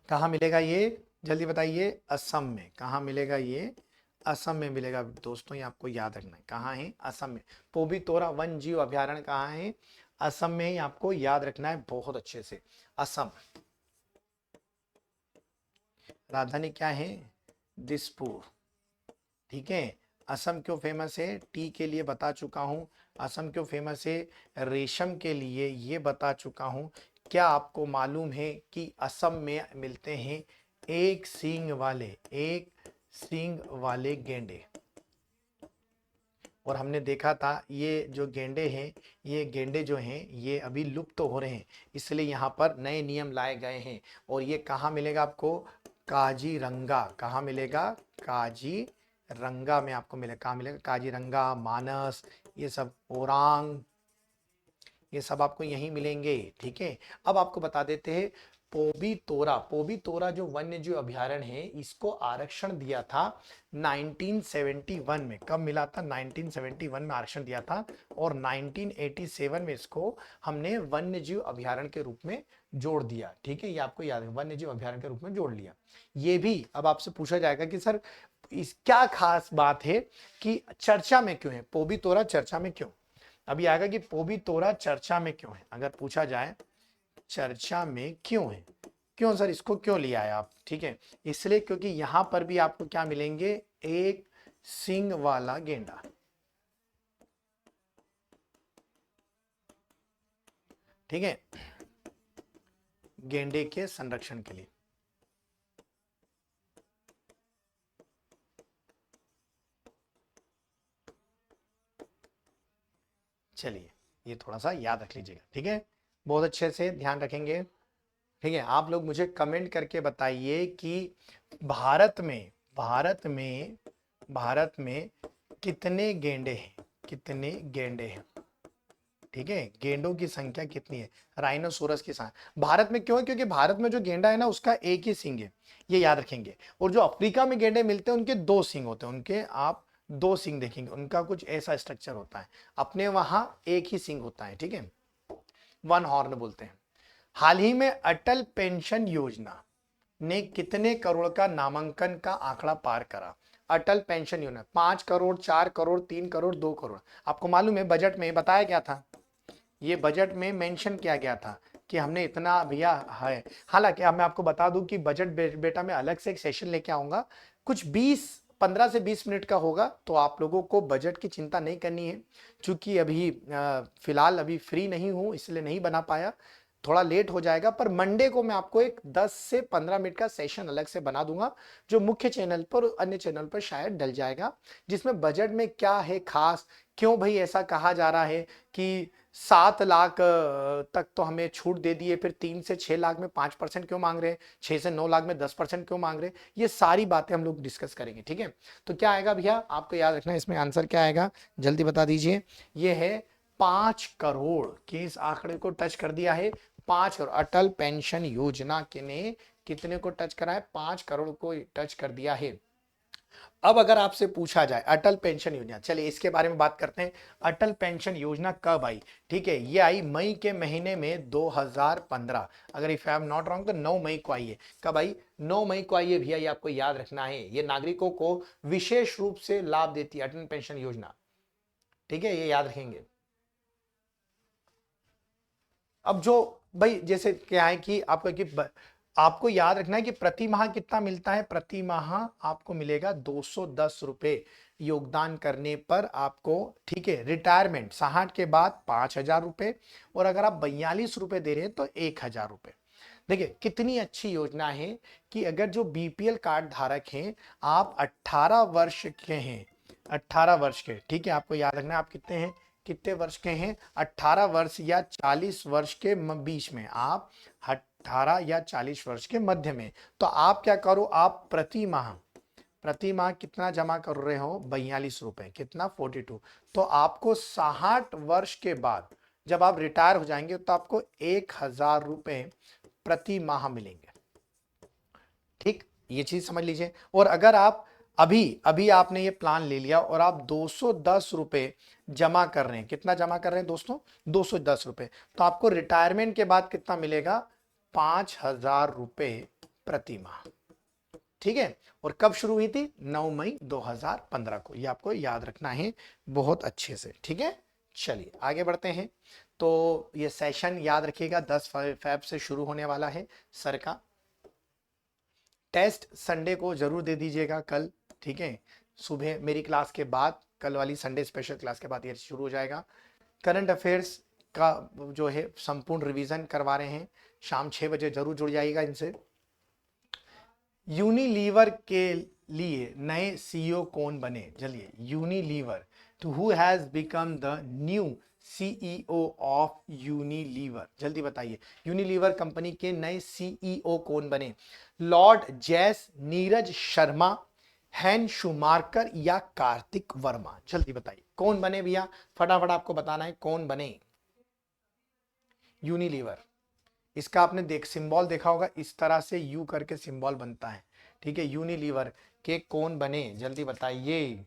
[SPEAKER 1] कहाँ मिलेगा ये? जल्दी बताइए। असम में। कहाँ मिलेगा ये? असम में मिलेगा दोस्तों, ये आपको याद रखना है। कहाँ है? असम में। पोबी तोरा वन जीव अभयारण्य कहाँ है? असम में ही, आपको याद रखना है बहुत अच्छे से। असम। राजधानी क्या है? दिसपुर, ठीक है। असम क्यों फेमस है? टी के लिए बता चुका हूं। असम क्यों फेमस है? रेशम के लिए, ये बता चुका हूं। क्या आपको मालूम है कि असम में मिलते हैं एक सींग वाले गेंडे? और हमने देखा था ये जो गेंडे हैं, ये गेंडे जो हैं ये अभी लुप्त तो हो रहे हैं, इसलिए यहाँ पर नए नियम लाए गए हैं। और ये कहाँ मिलेगा आपको? काजीरंगा। कहाँ मिलेगा? काजीरंगा में आपको मिलेगा। कहाँ मिलेगा? काजीरंगा, मानस, ये सब, ओरांग, ये सब आपको यहीं मिलेंगे, ठीक है। अब आपको बता देते हैं पोबी तोरा। पोबी तोरा जो वन्य जीव अभयारण्य है, इसको आरक्षण दिया था 1971 में। कब मिला था? 1971 में आरक्षण दिया था, और 1987 में इसको हमने वन्य जीव अभयारण्य के रूप में जोड़ दिया, ठीक है। ये आपको याद है, वन्य जीव अभयारण्य के रूप में जोड़ लिया। ये भी अब आपसे पूछा जाएगा कि सर इस क्या खास बात है कि चर्चा में क्यों है पोबी तोरा? चर्चा में क्यों? अभी आएगा कि पोबी तोरा चर्चा में क्यों है। अगर पूछा जाए चर्चा में क्यों है, क्यों सर इसको क्यों लिया है आप, ठीक है। इसलिए क्योंकि यहां पर भी आपको क्या मिलेंगे? एक सींग वाला गेंडा, ठीक है, गेंडे के संरक्षण के लिए। चलिए ये थोड़ा सा याद रख लीजिएगा, ठीक है, बहुत अच्छे से ध्यान रखेंगे, ठीक है। आप लोग मुझे कमेंट करके बताइए कि भारत में भारत में भारत में कितने गेंडे हैं? कितने गेंडे हैं, ठीक है। गेंडों की संख्या कितनी है? राइनोसोरस की संख्या भारत में क्यों है? क्योंकि भारत में जो गेंडा है ना, उसका एक ही सींग है, ये याद रखेंगे। और जो अफ्रीका में गेंडे मिलते हैं उनके दो सींग होते हैं, उनके आप दो सींग देखेंगे, उनका कुछ ऐसा स्ट्रक्चर होता है। अपने वहां एक ही सींग होता है, ठीक है, वन हॉर्न बोलते हैं। हाल ही में अटल पेंशन योजना ने कितने करोड़ का नामांकन का आंकड़ा पार करा? अटल पेंशन योजना 5 करोड़, 4 करोड़, 3 करोड़, 2 करोड़। आपको मालूम है बजट में बताया गया था, ये बजट में मेंशन किया गया था कि हमने इतना भैया है। हालांकि अब मैं आपको बता दूं कि बजट बेटा मैं अलग से एक सेशन लेके आऊंगा, कुछ 15 से 20 मिनट का होगा, तो आप लोगों को बजट की चिंता नहीं करनी है। चूंकि अभी फिलहाल अभी फ्री नहीं हूं, इसलिए नहीं बना पाया, थोड़ा लेट हो जाएगा। पर मंडे को मैं आपको एक 10 से 15 मिनट का सेशन अलग से बना दूंगा, जो मुख्य चैनल पर और अन्य चैनल पर शायद डल जाएगा, जिसमें बजट में क्या है खास, क्यों भाई ऐसा कहा जा रहा है कि 7 लाख तक तो हमें छूट दे दी है, फिर 3 से 6 लाख में 5% क्यों मांग रहे हैं, 6 से 9 लाख में 10% क्यों मांग रहे हैं, ये सारी बातें हम लोग डिस्कस करेंगे, ठीक है। तो क्या आएगा भैया, आपको याद रखना है, इसमें आंसर क्या आएगा, जल्दी बता दीजिए। ये है 5 करोड़ के इस आंकड़े को टच कर दिया है। 5 करोड़ अटल पेंशन योजना के ने कितने को टच करा है? 5 करोड़ को टच कर दिया है। अब अगर आपसे पूछा जाए अटल पेंशन योजना, चलिए इसके बारे में बात करते हैं। अटल पेंशन योजना कब आई? ठीक है, ये आई मई के महीने में 2015, अगर if I am not wrong तो 9 मई को आई है। कब आई? 9 मई को आई है भैया, ये आपको याद रखना है। ये नागरिकों को विशेष रूप से लाभ देती है अटल पेंशन योजना, ठीक है, ये याद रखेंगे। अब जो भाई जैसे क्या है कि आपका कि आपको याद रखना है कि प्रति माह कितना मिलता है, प्रति माह आपको मिलेगा 210 रुपए योगदान करने पर आपको, ठीक है। रिटायरमेंट 60 के बाद 5,000 रुपए, और अगर आप 42 रुपए दे रहे हैं तो 1,000 रुपए। देखिए कितनी अच्छी योजना है कि अगर जो बीपीएल कार्ड धारक हैं, आप 18 वर्ष के हैं, 18 वर्ष के, ठीक है, आपको याद रखना है आप कितने हैं, कितने वर्ष के हैं, 18 वर्ष या 40 वर्ष के बीच में, आप 18 या 40 वर्ष के मध्य में, तो आप क्या करो, आप प्रति माह कितना जमा कर रहे हो, 42 रुपए, कितना 42, तो आपको 60 वर्ष के बाद जब आप रिटायर हो जाएंगे तो आपको 1,000 रुपए प्रति माह मिलेंगे। ठीक, ये चीज समझ लीजिए। और अगर आप अभी अभी आपने ये प्लान ले लिया और आप 210 रुपए जमा कर रहे हैं, कितना जमा कर रहे हैं दोस्तों, 210 रुपए, तो आपको रिटायरमेंट के बाद कितना मिलेगा, 5,000 रुपए प्रति माह। ठीक है, और कब शुरू हुई थी, 9 मई 2015 को, ये आपको याद रखना है बहुत अच्छे से। ठीक है, चलिए आगे बढ़ते हैं। तो ये सेशन याद रखिएगा 10 फैब से शुरू होने वाला है सर का। टेस्ट संडे को जरूर दे दीजिएगा कल, ठीक है, सुबह मेरी क्लास के बाद, कल वाली संडे स्पेशल क्लास के बाद ये शुरू हो जाएगा। करंट अफेयर्स का जो है संपूर्ण रिवीजन करवा रहे हैं, शाम 6 बजे जरूर जुड़ जाइएगा इनसे। यूनिलीवर के लिए नए सीईओ कौन बने, चलिए, यूनिलीवर, तो who has become the new CEO of Unilever, जल्दी बताइए, यूनिलीवर कंपनी के नए सीईओ कौन बने, लॉर्ड जैस, नीरज शर्मा, हैन शुमारकर या कार्तिक वर्मा, जल्दी बताइए कौन बने भैया, फटाफट आपको बताना है कौन बने यूनिलीवर। इसका आपने सिंबल देखा होगा, इस तरह से यू करके सिंबल बनता है, ठीक है, यूनिलीवर के कौन बने, जल्दी बताइए।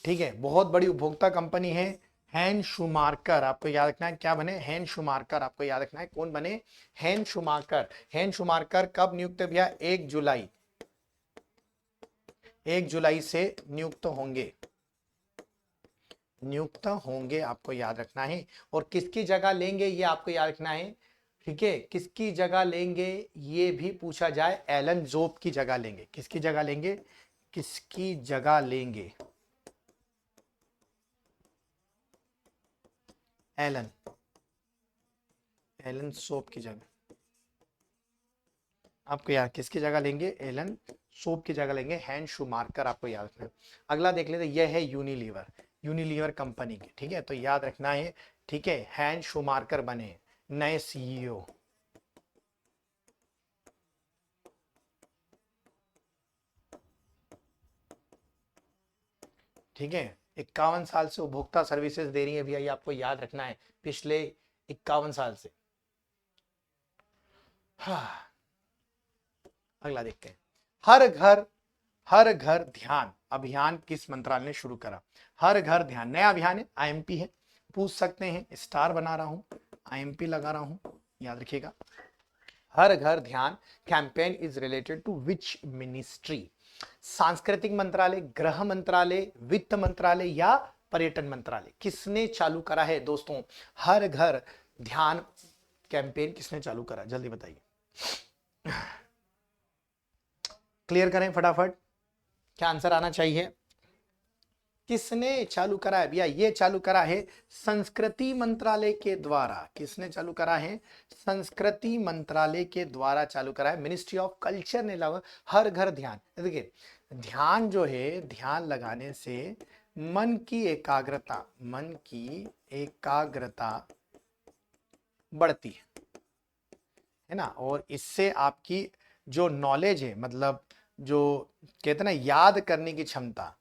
[SPEAKER 1] ठीक है, बहुत बड़ी उपभोक्ता कंपनी है, हैन शुमारकर, आपको याद रखना है क्या बने, हैन शुमारकर, आपको याद रखना है कौन बने, हैन शुमारकर। हैन शुमारकर कब नियुक्त भैया, 1 जुलाई, 1 जुलाई से नियुक्त होंगे, नियुक्त होंगे, आपको याद रखना है। और किसकी जगह लेंगे ये आपको याद रखना है, ठीक है, किसकी जगह लेंगे ये भी पूछा जाए, एलन जोब की जगह लेंगे, किसकी जगह लेंगे, किसकी जगह लेंगे, एलन, एलन सोप की जगह, आपको याद किसकी जगह लेंगे, एलन सोप की जगह लेंगे, हैन शुमारकर, आपको याद रखना है। अगला देख लेते, यह है यूनिलीवर, यूनिलीवर कंपनी की, ठीक है, तो याद रखना है, ठीक है, हैन शुमारकर बने नए सीईओ। ठीक है, 51 साल से उपभोक्ता सर्विसेज दे रही है भैया, ये आपको याद रखना है, पिछले 51 साल से। हाँ, अगला देखते हैं, हर घर ध्यान अभियान किस मंत्रालय ने शुरू करा, हर घर ध्यान नया अभियान है, आईएमपी है, पूछ सकते हैं, स्टार बना रहा हूं, आईएमपी लगा रहा हूं, याद रखिएगा। हर घर ध्यान campaign is related to which ministry, सांस्कृतिक मंत्रालय, गृह मंत्रालय, वित्त मंत्रालय या पर्यटन मंत्रालय, किसने चालू करा है दोस्तों, हर घर ध्यान कैंपेन किसने चालू करा, जल्दी बताइए, क्लियर करें फटाफट, क्या आंसर आना चाहिए, किसने चालू करा है भैया, ये चालू करा है संस्कृति मंत्रालय के द्वारा, किसने चालू करा है, संस्कृति मंत्रालय के द्वारा चालू करा है, मिनिस्ट्री ऑफ कल्चर ने लगा। हर घर ध्यान, देखिए ध्यान जो है, ध्यान लगाने से मन की एकाग्रता, मन की एकाग्रता बढ़ती है ना, और इससे आपकी जो नॉलेज है, मतलब जो कहते हैं ना याद करने की क्षमता,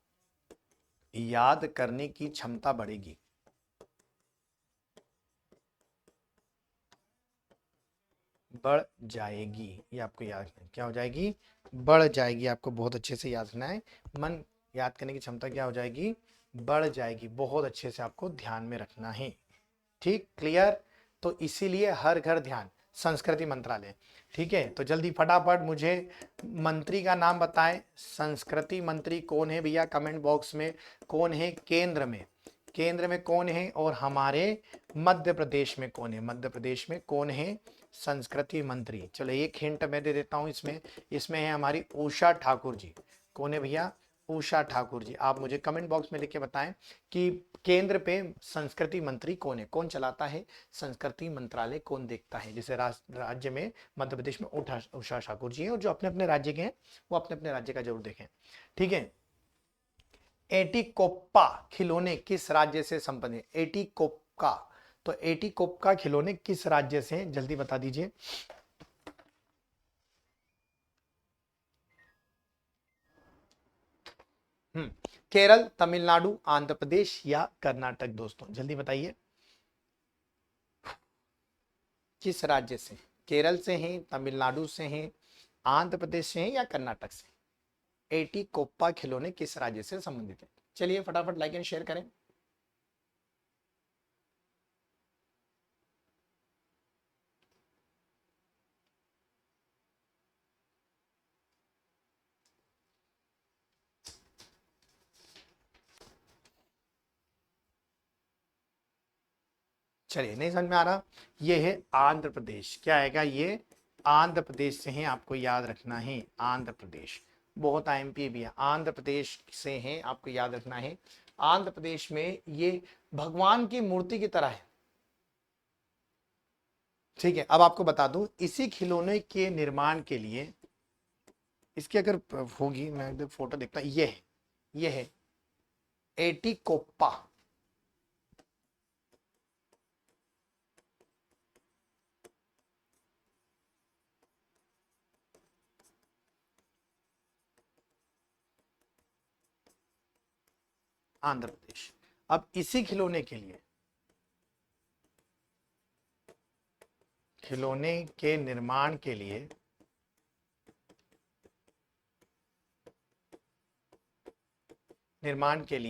[SPEAKER 1] याद करने की क्षमता बढ़ेगी, बढ़ जाएगी, ये आपको याद रखना है, क्या हो जाएगी, बढ़ जाएगी, आपको बहुत अच्छे से याद रखना है, मन याद करने की क्षमता क्या हो जाएगी, बढ़ जाएगी, बहुत अच्छे से आपको ध्यान में रखना है। ठीक, क्लियर, तो इसीलिए हर घर ध्यान, संस्कृति मंत्रालय। ठीक है, तो जल्दी फटाफट मुझे मंत्री का नाम बताएं। संस्कृति मंत्री कौन है भैया, कमेंट बॉक्स में कौन है केंद्र में, केंद्र में कौन है, और हमारे मध्य प्रदेश में कौन है, मध्य प्रदेश में कौन है संस्कृति मंत्री। चलो एक हिंट मैं दे देता हूं इसमें, इसमें है हमारी उषा ठाकुर जी। कौन है भैया, उषा ठाकुर जी। आप मुझे कमेंट बॉक्स में लिख के बताएं कि केंद्र पे संस्कृति मंत्री कौन है, कौन चलाता है संस्कृति मंत्रालय, कौन देखता है। जैसे राज्य में मध्य प्रदेश में उषा ठाकुर जी हैं, और जो अपने अपने राज्य के हैं वो अपने अपने राज्य का जरूर देखें। ठीक है, एटिकोप्पा खिलौने किस राज्य से संबंधित है, एटिकोप्पा, तो एटिकोप्पा खिलौने किस राज्य से हैं, जल्दी बता दीजिए। केरल, तमिलनाडु, आंध्र प्रदेश या कर्नाटक, दोस्तों जल्दी बताइए किस राज्य से, केरल से हैं, तमिलनाडु से हैं, आंध्र प्रदेश से हैं या कर्नाटक से। एटिकोप्पा खिलौने किस राज्य से संबंधित है। चलिए फटाफट लाइक एंड शेयर करें। चलिए, नहीं समझ में आ रहा, ये है आंध्र प्रदेश। क्या आएगा, ये आंध्र प्रदेश से हैं, आपको याद रखना है आंध्र प्रदेश। बहुत आईएमपी भी है, आंध्र प्रदेश से हैं, आपको याद रखना है। आंध्र प्रदेश में ये भगवान की मूर्ति की तरह है। ठीक है, अब आपको बता दूं, इसी खिलौने के निर्माण के लिए, इसकी अगर होगी, मैं फोटो देखता, ये है एटिकोप्पा। आंध्र प्रदेश। अब इसी खिलौने के लिए, खिलौने के निर्माण के लिए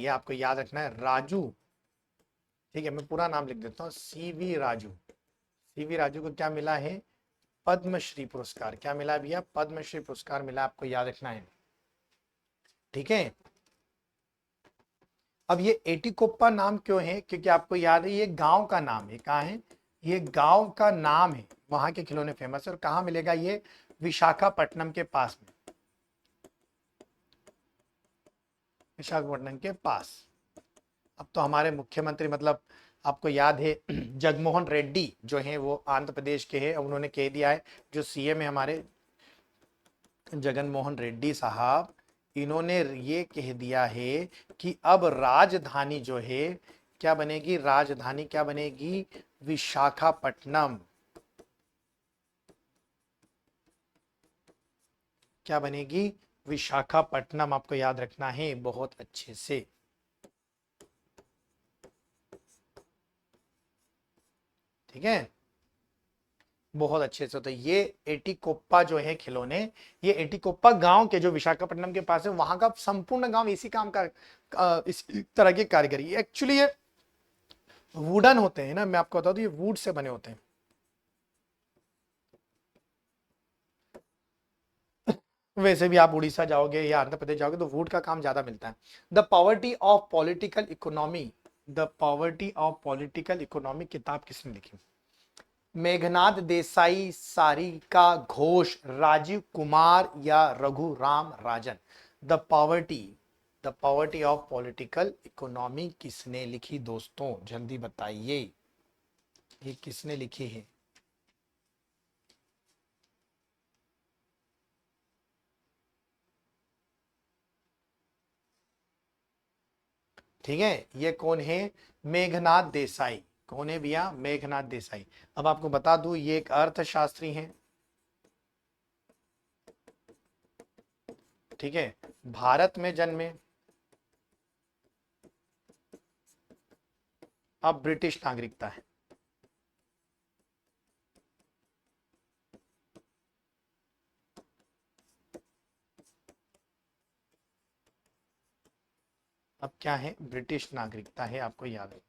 [SPEAKER 1] आपको याद रखना है राजू। ठीक है, मैं पूरा नाम लिख देता हूं, सीवी राजू। सीवी राजू को क्या मिला है, पद्मश्री पुरस्कार। क्या मिला भैया, पद्मश्री पुरस्कार मिला, आपको याद रखना है। ठीक है, अब ये एटिकोप्पा नाम क्यों है, क्योंकि आपको याद है ये गांव का नाम है। कहाँ है, ये गांव का नाम है, वहां के खिलौने फेमस है। और कहाँ मिलेगा ये, विशाखापट्टनम के पास में, विशाखापट्टनम के पास। अब तो हमारे मुख्यमंत्री, मतलब आपको याद है जगनमोहन रेड्डी जो हैं वो आंध्र प्रदेश के हैं, उन्होंने कह दिया है, जो सीएम है हमारे जगनमोहन रेड्डी साहब, इन्होंने ये कह दिया है कि अब राजधानी जो है क्या बनेगी, राजधानी क्या बनेगी, विशाखापट्टनम। क्या बनेगी, विशाखापट्टनम। आपको याद रखना है बहुत अच्छे से। ठीक है, बहुत अच्छे से। तो ये एटिकोप्पा जो है खिलौने, ये एटिकोप्पा गांव के जो विशाखापट्टनम के पास है, वहां का संपूर्ण गांव इसी काम का, इस तरह की कारीगरी। एक्चुअली ये वुडन होते हैं ना, मैं आपको बता दूं, ये वुड से बने होते हैं। वैसे भी आप उड़ीसा जाओगे या आंध्र प्रदेश जाओगे तो वुड का काम ज्यादा मिलता है। The poverty of political economy, the poverty of political economy किताब किसने लिखी, मेघनाथ देसाई, सारिका घोष, राजीव कुमार या Raghuram Rajan. The poverty of political economy किसने लिखी दोस्तों, जल्दी बताइए, ये किसने लिखी है। ठीक है, ये कौन है, मेघनाथ देसाई। कौन है भैया, मेघनाथ देसाई। अब आपको बता दूं, ये एक अर्थशास्त्री हैं। ठीक है, भारत में जन्मे, अब ब्रिटिश नागरिकता है। अब क्या है, ब्रिटिश नागरिकता है, आपको याद है।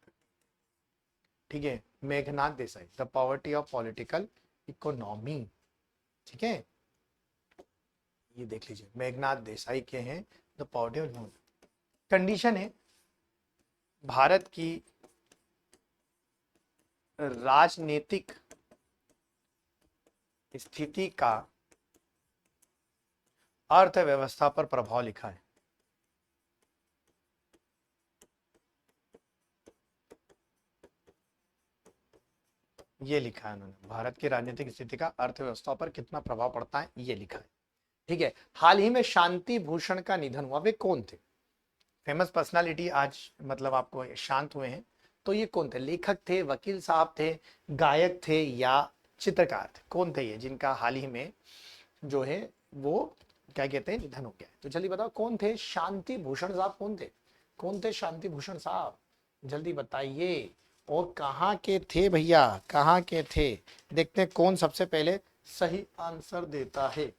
[SPEAKER 1] ठीक है, Meghnath Desai, the poverty of political economy. ठीक है, ये देख लीजिए, मेघनाथ देसाई के हैं the poverty of human. Condition है भारत की राजनीतिक स्थिति का अर्थव्यवस्था पर प्रभाव लिखा है। ये लिखा है उन्होंने, भारत की राजनीतिक स्थिति का अर्थव्यवस्था पर कितना प्रभाव पड़ता है, ये लिखा है। ठीक है, हाल ही में शांति भूषण का निधन हुआ। वे कौन थे? फेमस पर्सनालिटी आज मतलब आपको शांत हुए हैं, तो ये कौन थे? लेखक थे, वकील साहब थे, गायक थे या चित्रकार थे? कौन थे ये जिनका हाल ही में जो है वो क्या कहते हैं निधन हो गया? तो जल्दी बताओ कौन थे? शांति भूषण साहब कौन थे? कौन थे शांति भूषण साहब? जल्दी बताइए। और कहाँ के थे भैया, कहाँ के थे? देखते हैं कौन सबसे पहले सही आंसर देता है।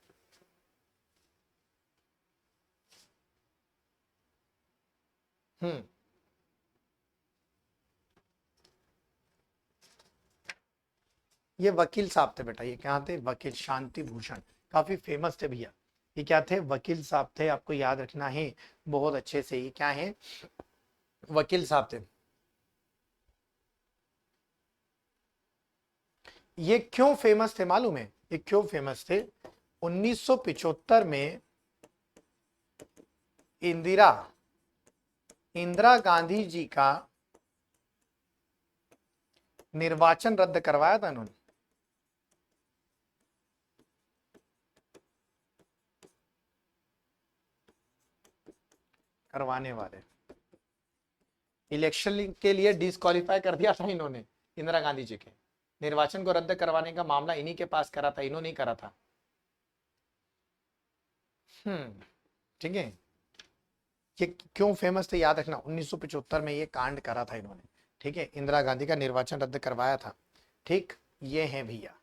[SPEAKER 1] ये वकील साहब थे बेटा। ये क्या थे? वकील शांति भूषण, काफी फेमस थे भैया। ये क्या थे? वकील साहब थे, आपको याद रखना है बहुत अच्छे से। ये क्या है? वकील साहब थे। ये क्यों फेमस थे मालूम है? ये क्यों फेमस थे? 1975 में इंदिरा इंदिरा गांधी जी का निर्वाचन रद्द करवाया था इन्होंने। करवाने वाले इलेक्शन के लिए डिस्क्वालीफाई कर दिया था इन्होंने इंदिरा गांधी जी के। निर्वाचन को रद्द करवाने का मामला इन्हीं के पास करा था, इन्होंने ही करा था। ठीक है, ये क्यों फेमस थे याद रखना। 1975 में ये कांड करा था इन्होंने। ठीक है, इंदिरा गांधी का निर्वाचन रद्द करवाया था। ठीक, ये है भैया।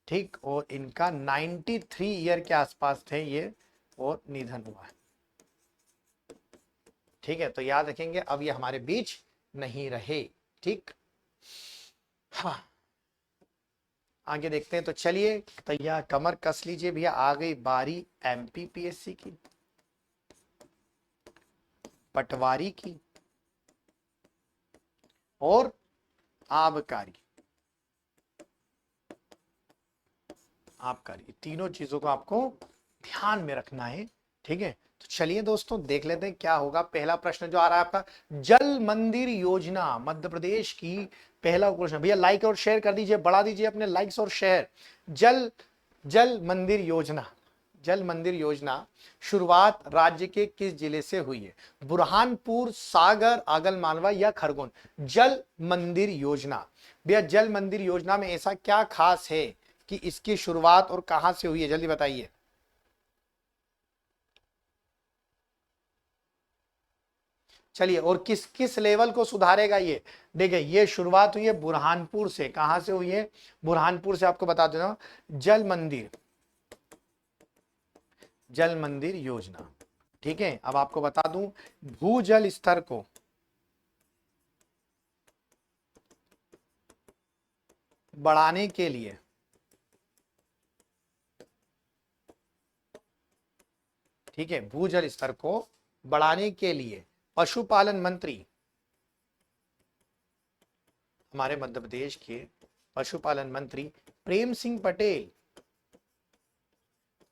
[SPEAKER 1] ठीक, और इनका 93 ईयर के आसपास थे ये, और निधन हुआ है। ठीक है, तो याद रखेंगे, अब ये हमारे बीच नहीं रहे। ठीक, हाँ आगे देखते हैं। तो चलिए तैयार, कमर कस लीजिए भैया, आ गई बारी एमपीपीएससी की, पटवारी की और आबकारी। आबकारी, तीनों चीजों को आपको ध्यान में रखना है। ठीक है, तो चलिए दोस्तों देख लेते हैं क्या होगा। पहला प्रश्न जो आ रहा है आपका, जल मंदिर योजना मध्य प्रदेश की। पहला प्रश्न भैया, लाइक और शेयर कर दीजिए, बढ़ा दीजिए अपने लाइक्स और शेयर। जल जल मंदिर योजना, जल मंदिर योजना शुरुआत राज्य के किस जिले से हुई है? बुरहानपुर, सागर, आगल मालवा या खरगोन? जल मंदिर योजना भैया, जल मंदिर योजना में ऐसा क्या खास है कि इसकी शुरुआत और कहां से हुई है? जल्दी बताइए। चलिए, और किस किस लेवल को सुधारेगा ये? देखिए, ये शुरुआत हुई है बुरहानपुर से। कहां से हुई है? बुरहानपुर से। आपको बता देता हूं, जल मंदिर योजना। ठीक है, अब आपको बता दूं, भूजल स्तर को बढ़ाने के लिए, ठीक है, भूजल स्तर को बढ़ाने के लिए पशुपालन मंत्री, हमारे मध्य प्रदेश के पशुपालन मंत्री प्रेम सिंह पटेल,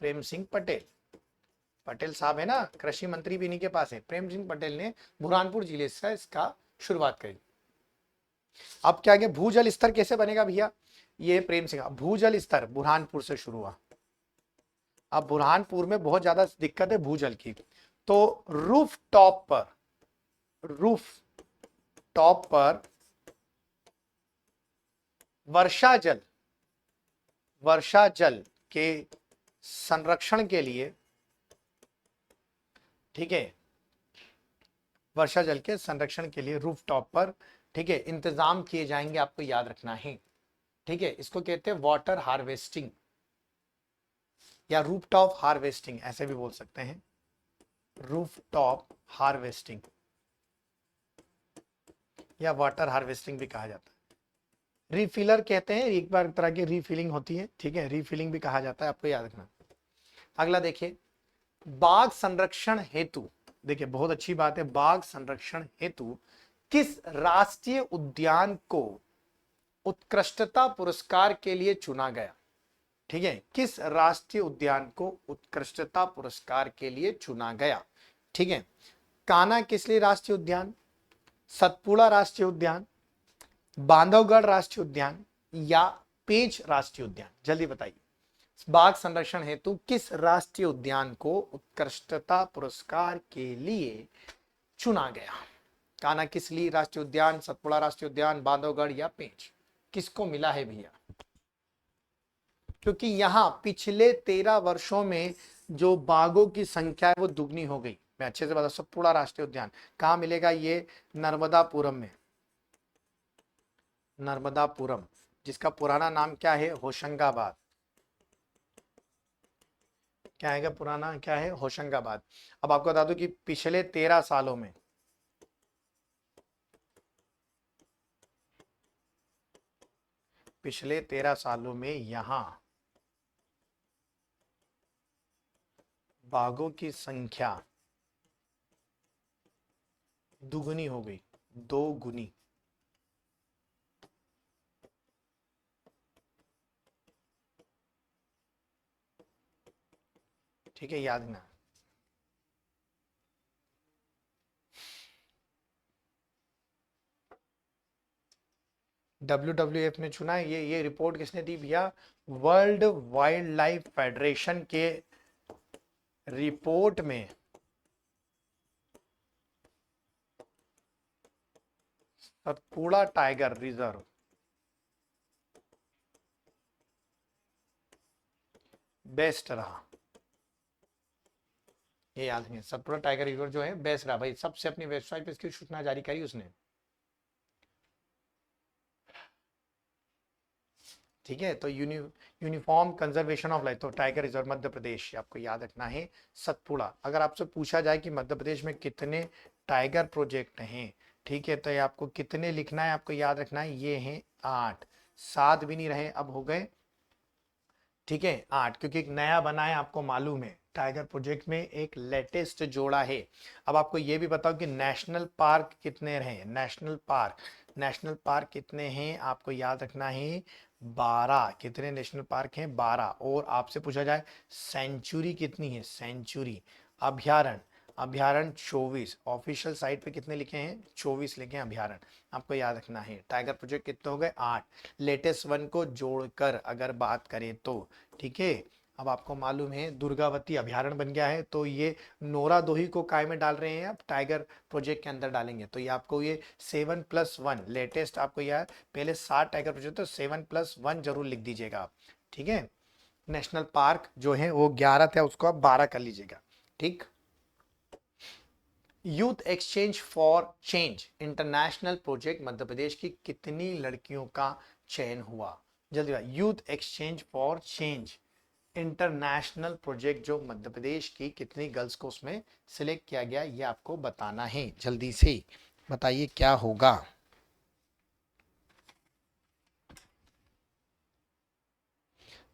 [SPEAKER 1] प्रेम सिंह पटेल, पटेल साहब है ना, कृषि मंत्री भी इन्हीं के पास है। प्रेम सिंह पटेल ने बुरहानपुर जिले से इसका शुरुआत करी। अब क्या है, भूजल स्तर कैसे बनेगा भैया? ये प्रेम सिंह, भूजल स्तर बुरहानपुर से शुरू हुआ। अब बुरहानपुर में बहुत ज्यादा दिक्कत है भूजल की, तो रूफ टॉप पर वर्षा जल के संरक्षण के लिए, ठीक है, वर्षा जल के संरक्षण के लिए रूफटॉप पर, ठीक है, इंतजाम किए जाएंगे। आपको याद रखना है। ठीक है, इसको कहते हैं वाटर हार्वेस्टिंग या रूफटॉप हार्वेस्टिंग, ऐसे भी बोल सकते हैं, रूफटॉप हार्वेस्टिंग या वाटर हार्वेस्टिंग भी कहा जाता है। रिफिलर कहते हैं, एक बार तरह की रिफिलिंग होती है, ठीक है, रिफिलिंग भी कहा जाता है, आपको याद रखना। अगला देखिए, बाघ संरक्षण हेतु, देखिए बहुत अच्छी बात है, बाघ संरक्षण हेतु किस राष्ट्रीय उद्यान को उत्कृष्टता पुरस्कार के लिए चुना गया? ठीक है, किस राष्ट्रीय उद्यान को उत्कृष्टता पुरस्कार के लिए चुना गया? ठीक है, कान्हा किसली राष्ट्रीय उद्यान, सतपुड़ा राष्ट्रीय उद्यान, बांधवगढ़ राष्ट्रीय उद्यान या पेंच राष्ट्रीय उद्यान? जल्दी बताइए, बाघ संरक्षण हेतु किस राष्ट्रीय उद्यान को उत्कृष्टता पुरस्कार के लिए चुना गया? कान्हा किसली राष्ट्रीय उद्यान, सतपुड़ा राष्ट्रीय उद्यान, बांधवगढ़ या पेंच? किसको मिला है भैया? क्योंकि यहां पिछले 13 वर्षों में जो बाघों की संख्या है वो दुगनी हो गई। मैं अच्छे से बता, सतपुड़ा राष्ट्रीय उद्यान कहां मिलेगा? ये नर्मदापुरम में, नर्मदापुरम, जिसका पुराना नाम क्या है? होशंगाबाद। क्या है, पुराना क्या है? होशंगाबाद। अब आपको बता दूं कि पिछले 13 सालों में यहां बाघों की संख्या दुगनी हो गई, 2 गुनी। ठीक है, याद ना। WWF ने चुना है, ये रिपोर्ट किसने दी भैया? वर्ल्ड वाइल्ड लाइफ फेडरेशन के रिपोर्ट में सतपुड़ा टाइगर रिजर्व बेस्ट रहा। ये याद नहीं, सतपुड़ा टाइगर रिजर्व जो है बेस्ट रहा भाई, सबसे अपनी वेबसाइट पे इसकी सूचना जारी करी उसने। ठीक है, तो यूनिफॉर्म कंजर्वेशन ऑफ लाइफ, तो टाइगर रिजर्व मध्य प्रदेश, आपको याद रखना है सतपुड़ा। अगर आपसे पूछा जाए कि मध्य प्रदेश में कितने टाइगर प्रोजेक्ट हैं, ठीक है, तो ये आपको कितने लिखना है, आपको याद रखना है, ये हैं 8, 7 भी नहीं रहे, अब हो गए, ठीक है 8, क्योंकि एक नया बना है, आपको मालूम है टाइगर प्रोजेक्ट में एक लेटेस्ट जोड़ा है। अब आपको ये भी बताओ कि नेशनल पार्क कितने रहे? नेशनल पार्क कितने हैं? आपको याद रखना है 12। कितने नेशनल पार्क हैं? 12। और आपसे पूछा जाए सेंचुरी कितनी है? सेंचुरी, अभ्यारण्य, अभ्यारण्य 24, ऑफिशियल साइट पे कितने लिखे हैं? 24 लिखे हैं अभ्यारण्य, आपको याद रखना है। टाइगर प्रोजेक्ट कितने हो गए? 8, लेटेस्ट वन को जोड़कर अगर बात करें तो, ठीक है। अब आपको मालूम है दुर्गावती अभ्यारण्य बन गया है, तो ये नोरा दोही को काय में डाल रहे हैं, अब टाइगर प्रोजेक्ट के अंदर डालेंगे, तो ये आपको ये 7+1 लेटेस्ट, आपको यार पहले 7 टाइगर प्रोजेक्ट, तो 7+1 जरूर लिख दीजिएगा आप, ठीक है। नेशनल पार्क जो है वो 11 था, उसको आप 12 कर लीजिएगा, ठीक। Youth exchange for change international project Madhya Pradesh की कितनी लड़कियों का चयन हुआ? जल्दी बात, youth exchange for change international project जो मध्य प्रदेश की कितनी गर्ल्स को उसमें सिलेक्ट किया गया, ये आपको बताना है, जल्दी से बताइए क्या होगा।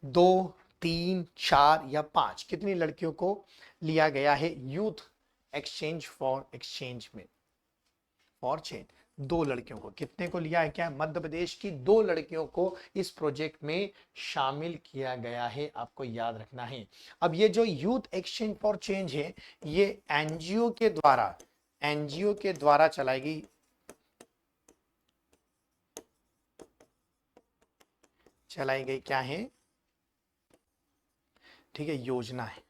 [SPEAKER 1] 2, 3, 4 या 5, कितनी लड़कियों को लिया गया है यूथ एक्सचेंज फॉर एक्सचेंज में, फॉर चेंज? 2 लड़कियों को, कितने को लिया है? क्या मध्य प्रदेश की 2 लड़कियों को इस प्रोजेक्ट में शामिल किया गया है, आपको याद रखना है। अब ये जो यूथ एक्सचेंज फॉर चेंज है, ये एनजीओ के द्वारा चलाई गई क्या है? ठीक है, योजना है,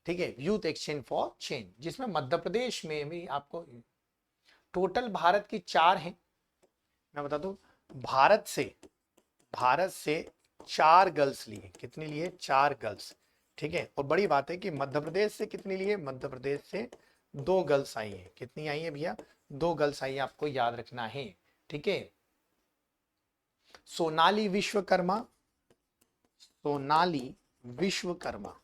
[SPEAKER 1] ठीक है, यूथ एक्सचेंज फॉर चेंज, जिसमें मध्य प्रदेश में भी आपको टोटल भारत की 4 हैं। मैं बता दूं, भारत से 4 गर्ल्स लिए, कितनी लिए? 4 गर्ल्स, ठीक है। और बड़ी बात है कि मध्य प्रदेश से कितनी लिए? मध्य प्रदेश से 2 गर्ल्स आई हैं। कितनी आई है भैया? 2 गर्ल्स आई है, आपको याद रखना है, ठीक है। सोनाली विश्वकर्मा, सोनाली विश्वकर्मा,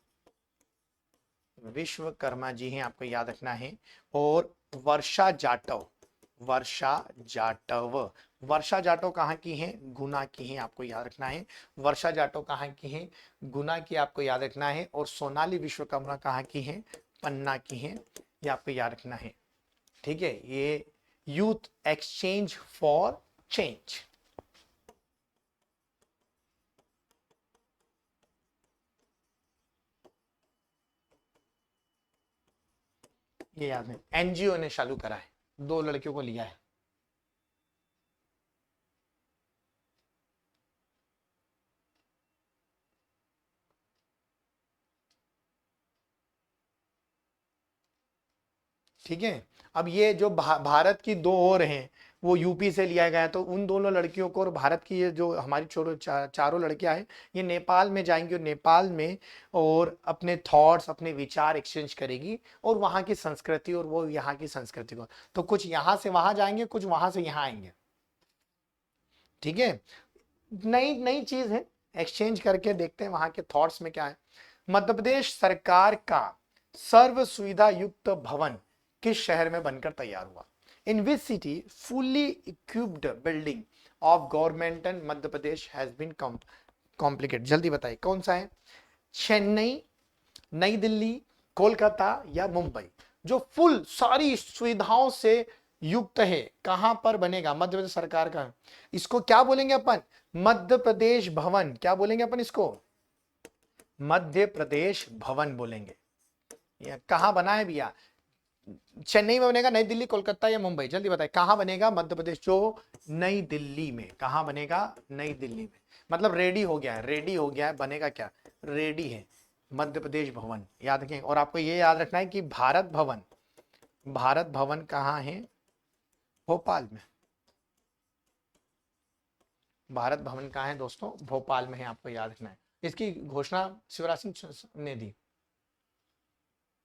[SPEAKER 1] विश्वकर्मा जी हैं, आपको याद रखना है। और वर्षा जाटव, वर्षा जाटव, वर्षा जाटो कहाँ की हैं? गुना की हैं, आपको याद रखना है। वर्षा जाटो कहाँ की हैं? गुना की, आपको याद रखना है। और सोनाली विश्वकर्मा कहाँ की हैं? पन्ना की हैं, ये आपको याद रखना है। ठीक है, ये यूथ एक्सचेंज फॉर चेंज। ये याद है, एनजीओ ने चालू करा है, 2 लड़कियों को लिया है। ठीक है, अब ये जो भारत की 2 और हैं, वो यूपी से लिया गया है, तो उन दोनों लड़कियों को और भारत की ये जो हमारी चारों लड़कियां हैं, ये नेपाल में जाएंगी और नेपाल में और अपने थॉट्स, अपने विचार एक्सचेंज करेगी और वहां की संस्कृति और वो यहाँ की संस्कृति को, तो कुछ यहाँ से वहां जाएंगे, कुछ वहां से यहाँ आएंगे। ठीक है, नई नई चीज है, एक्सचेंज करके देखते हैं वहां के थॉट्स में क्या है। मध्य प्रदेश सरकार का सर्व सुविधा युक्त भवन किस शहर में बनकर तैयार हुआ? In which city fully equipped building of government and Madhya Pradesh has been complicate, जल्दी बताइए कौन सा है? चेन्नई, नई दिल्ली, कोलकाता या मुंबई? जो फुल सारी सुविधाओं से युक्त है, कहां पर बनेगा? मध्य प्रदेश सरकार का। इसको क्या बोलेंगे अपन? मध्य प्रदेश भवन। क्या बोलेंगे अपन इसको? मध्य प्रदेश भवन बोलेंगे। ये कहां बना है भैया? चेन्नई में बनेगा, नई दिल्ली, कोलकाता या मुंबई? जल्दी बताए कहां बनेगा मध्य प्रदेश? जो नई दिल्ली में। कहां बनेगा? नई दिल्ली में। मतलब रेडी हो गया है, रेडी हो गया है, बनेगा क्या? रेडी है, मध्य प्रदेश भवन, याद रखें। और आपको ये याद रखना है कि भारत भवन, भारत भवन कहाँ है? भोपाल में। भारत भवन कहाँ है दोस्तों? भोपाल में है, आपको याद रखना है। इसकी घोषणा शिवराज सिंह ने दी।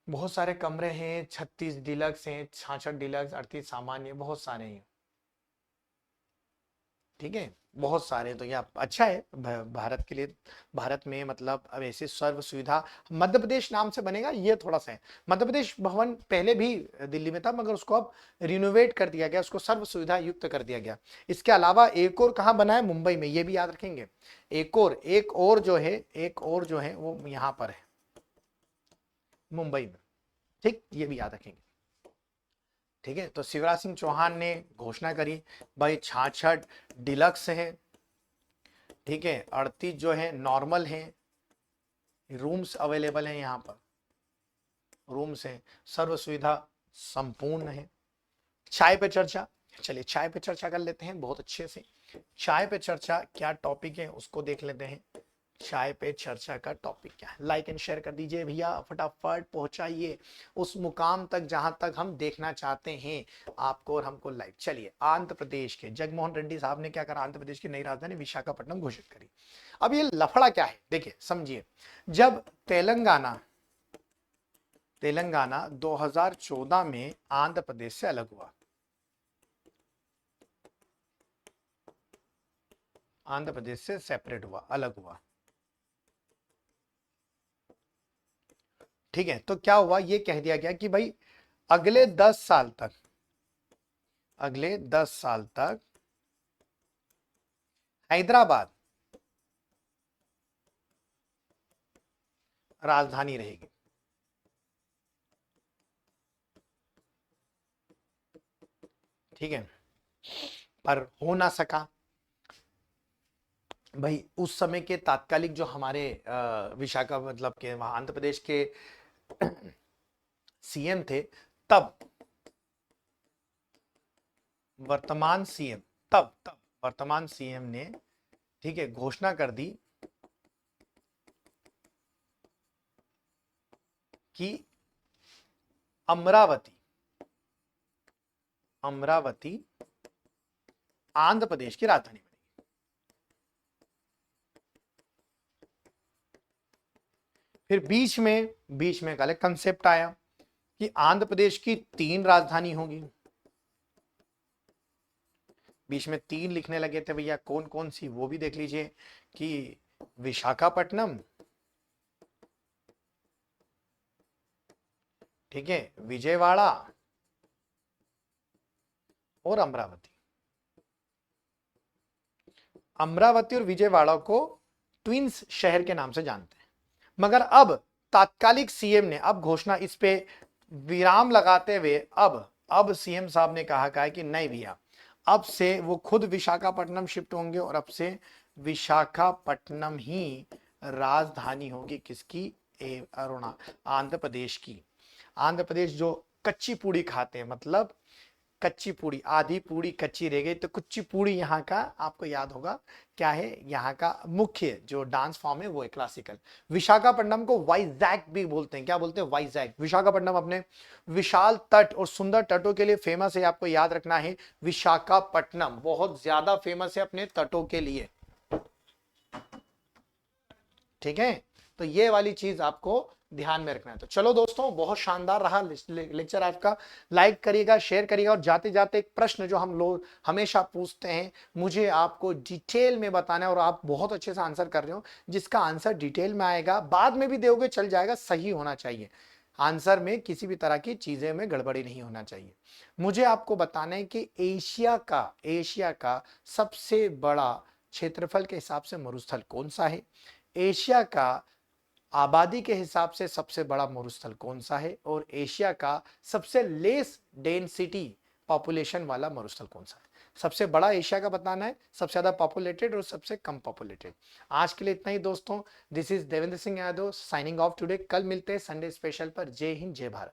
[SPEAKER 1] बहुत सारे कमरे हैं, 36 डिलक्स हैं, 66 डिलक्स, 38 सामान्य, बहुत सारे हैं। ठीक है, बहुत सारे। तो ये अच्छा है भारत के लिए। भारत में मतलब अब ऐसे सर्व सुविधा मध्य प्रदेश नाम से बनेगा, ये थोड़ा सा है। मध्य प्रदेश भवन पहले भी दिल्ली में था, मगर उसको अब रिनोवेट कर दिया गया, उसको सर्व सुविधा युक्त कर दिया गया। इसके अलावा एक और कहाँ बना है? मुंबई में, ये भी याद रखेंगे। एक और जो है, एक और जो है वो यहाँ पर है, मुंबई में। ठीक, ये भी याद रखेंगे। ठीक है, तो शिवराज सिंह चौहान ने घोषणा करी भाई 66 डिलक्स है, ठीक है, 38 जो है नॉर्मल है, रूम्स अवेलेबल हैं यहाँ पर, रूम्स हैं, सर्व सुविधा संपूर्ण है। चाय पे चर्चा, चलिए चाय पे चर्चा कर लेते हैं बहुत अच्छे से। चाय पे चर्चा क्या टॉपिक है उसको देख लेते हैं। चाय पे चर्चा का टॉपिक क्या है? लाइक एंड शेयर कर दीजिए भैया, फटाफट पहुंचाइए उस मुकाम तक जहां तक हम देखना चाहते हैं आपको और हमको लाइव। चलिए, आंध्र प्रदेश के जगनमोहन रेड्डी साहब ने क्या करा? आंध्र प्रदेश की नई राजधानी विशाखापट्टनम घोषित करी। अब ये लफड़ा क्या है, देखिए समझिए। जब तेलंगाना 2014 में आंध्र प्रदेश से अलग हुआ, आंध्र प्रदेश से सेपरेट हुआ, अलग हुआ। ठीक है, तो क्या हुआ? ये कह दिया गया कि भाई अगले 10 साल तक, अगले 10 साल तक हैदराबाद राजधानी रहेगी। ठीक है, पर हो ना सका भाई। उस समय के तात्कालिक जो हमारे विशाखा मतलब के वहां आंध्र प्रदेश के सीएम थे तब, वर्तमान सीएम, तब वर्तमान सीएम ने, ठीक है, घोषणा कर दी कि अमरावती, अमरावती आंध्र प्रदेश की राजधानी बनेगी। फिर बीच में एक अलग कंसेप्ट आया कि आंध्र प्रदेश की 3 राजधानी होगी। बीच में 3 लिखने लगे थे भैया, कौन कौन सी वो भी देख लीजिए कि विशाखापट्टनम, ठीक है, विजयवाड़ा और अमरावती। अमरावती और विजयवाड़ा को ट्विंस शहर के नाम से जानते हैं, मगर अब तात्कालिक सीएम ने अब घोषणा इस पे विराम लगाते हुए अब सीएम साहब ने कहा है कि नहीं भैया, अब से वो खुद विशाखापट्टनम शिफ्ट होंगे और अब से विशाखापट्टनम ही राजधानी होगी किसकी, अरुणा आंध्र प्रदेश की। आंध्र प्रदेश जो कच्ची पूड़ी खाते हैं, मतलब कच्ची पूड़ी, आधी पूड़ी कच्ची रह गई तो कुच्ची पूड़ी यहाँ का आपको याद होगा क्या है, यहाँ का मुख्य जो डांस फॉर्म है वो है क्लासिकल। विशाखापट्टनम को वाइजैक भी बोलते हैं, क्या बोलते हैं, वाइजैक। विशाखापट्टनम अपने विशाल तट और सुंदर तटों के लिए फेमस है, आपको याद रखना है विशाखापट्टनम बहुत ज्यादा फेमस है अपने तटों के लिए, ठीक है। तो ये वाली चीज आपको ध्यान में रखना है। तो चलो दोस्तों, बहुत शानदार रहा लेक्चर आपका, लाइक करिएगा, शेयर करिएगा, और जाते जाते एक प्रश्न जो हम लोग हमेशा पूछते हैं, मुझे आपको डिटेल में बताना है और आप बहुत अच्छे से आंसर कर रहे हो, जिसका आंसर डिटेल में आएगा, बाद में भी दोगे चल जाएगा, सही होना चाहिए। आंसर में किसी भी तरह की चीजें में गड़बड़ी नहीं होना चाहिए। मुझे आपको बताना है कि एशिया का सबसे बड़ा क्षेत्रफल के हिसाब से मरुस्थल कौन सा है, एशिया का आबादी के हिसाब से सबसे बड़ा मरुस्थल कौन सा है, और एशिया का सबसे लेस डेंसिटी पॉपुलेशन वाला मरुस्थल कौन सा है। सबसे बड़ा एशिया का बताना है, सबसे ज्यादा पॉपुलेटेड और सबसे कम पॉपुलेटेड। आज के लिए इतना ही दोस्तों। This is Devendra Singh Yadav signing off today. कल मिलते हैं संडे स्पेशल पर। जय हिंद, जय भारत।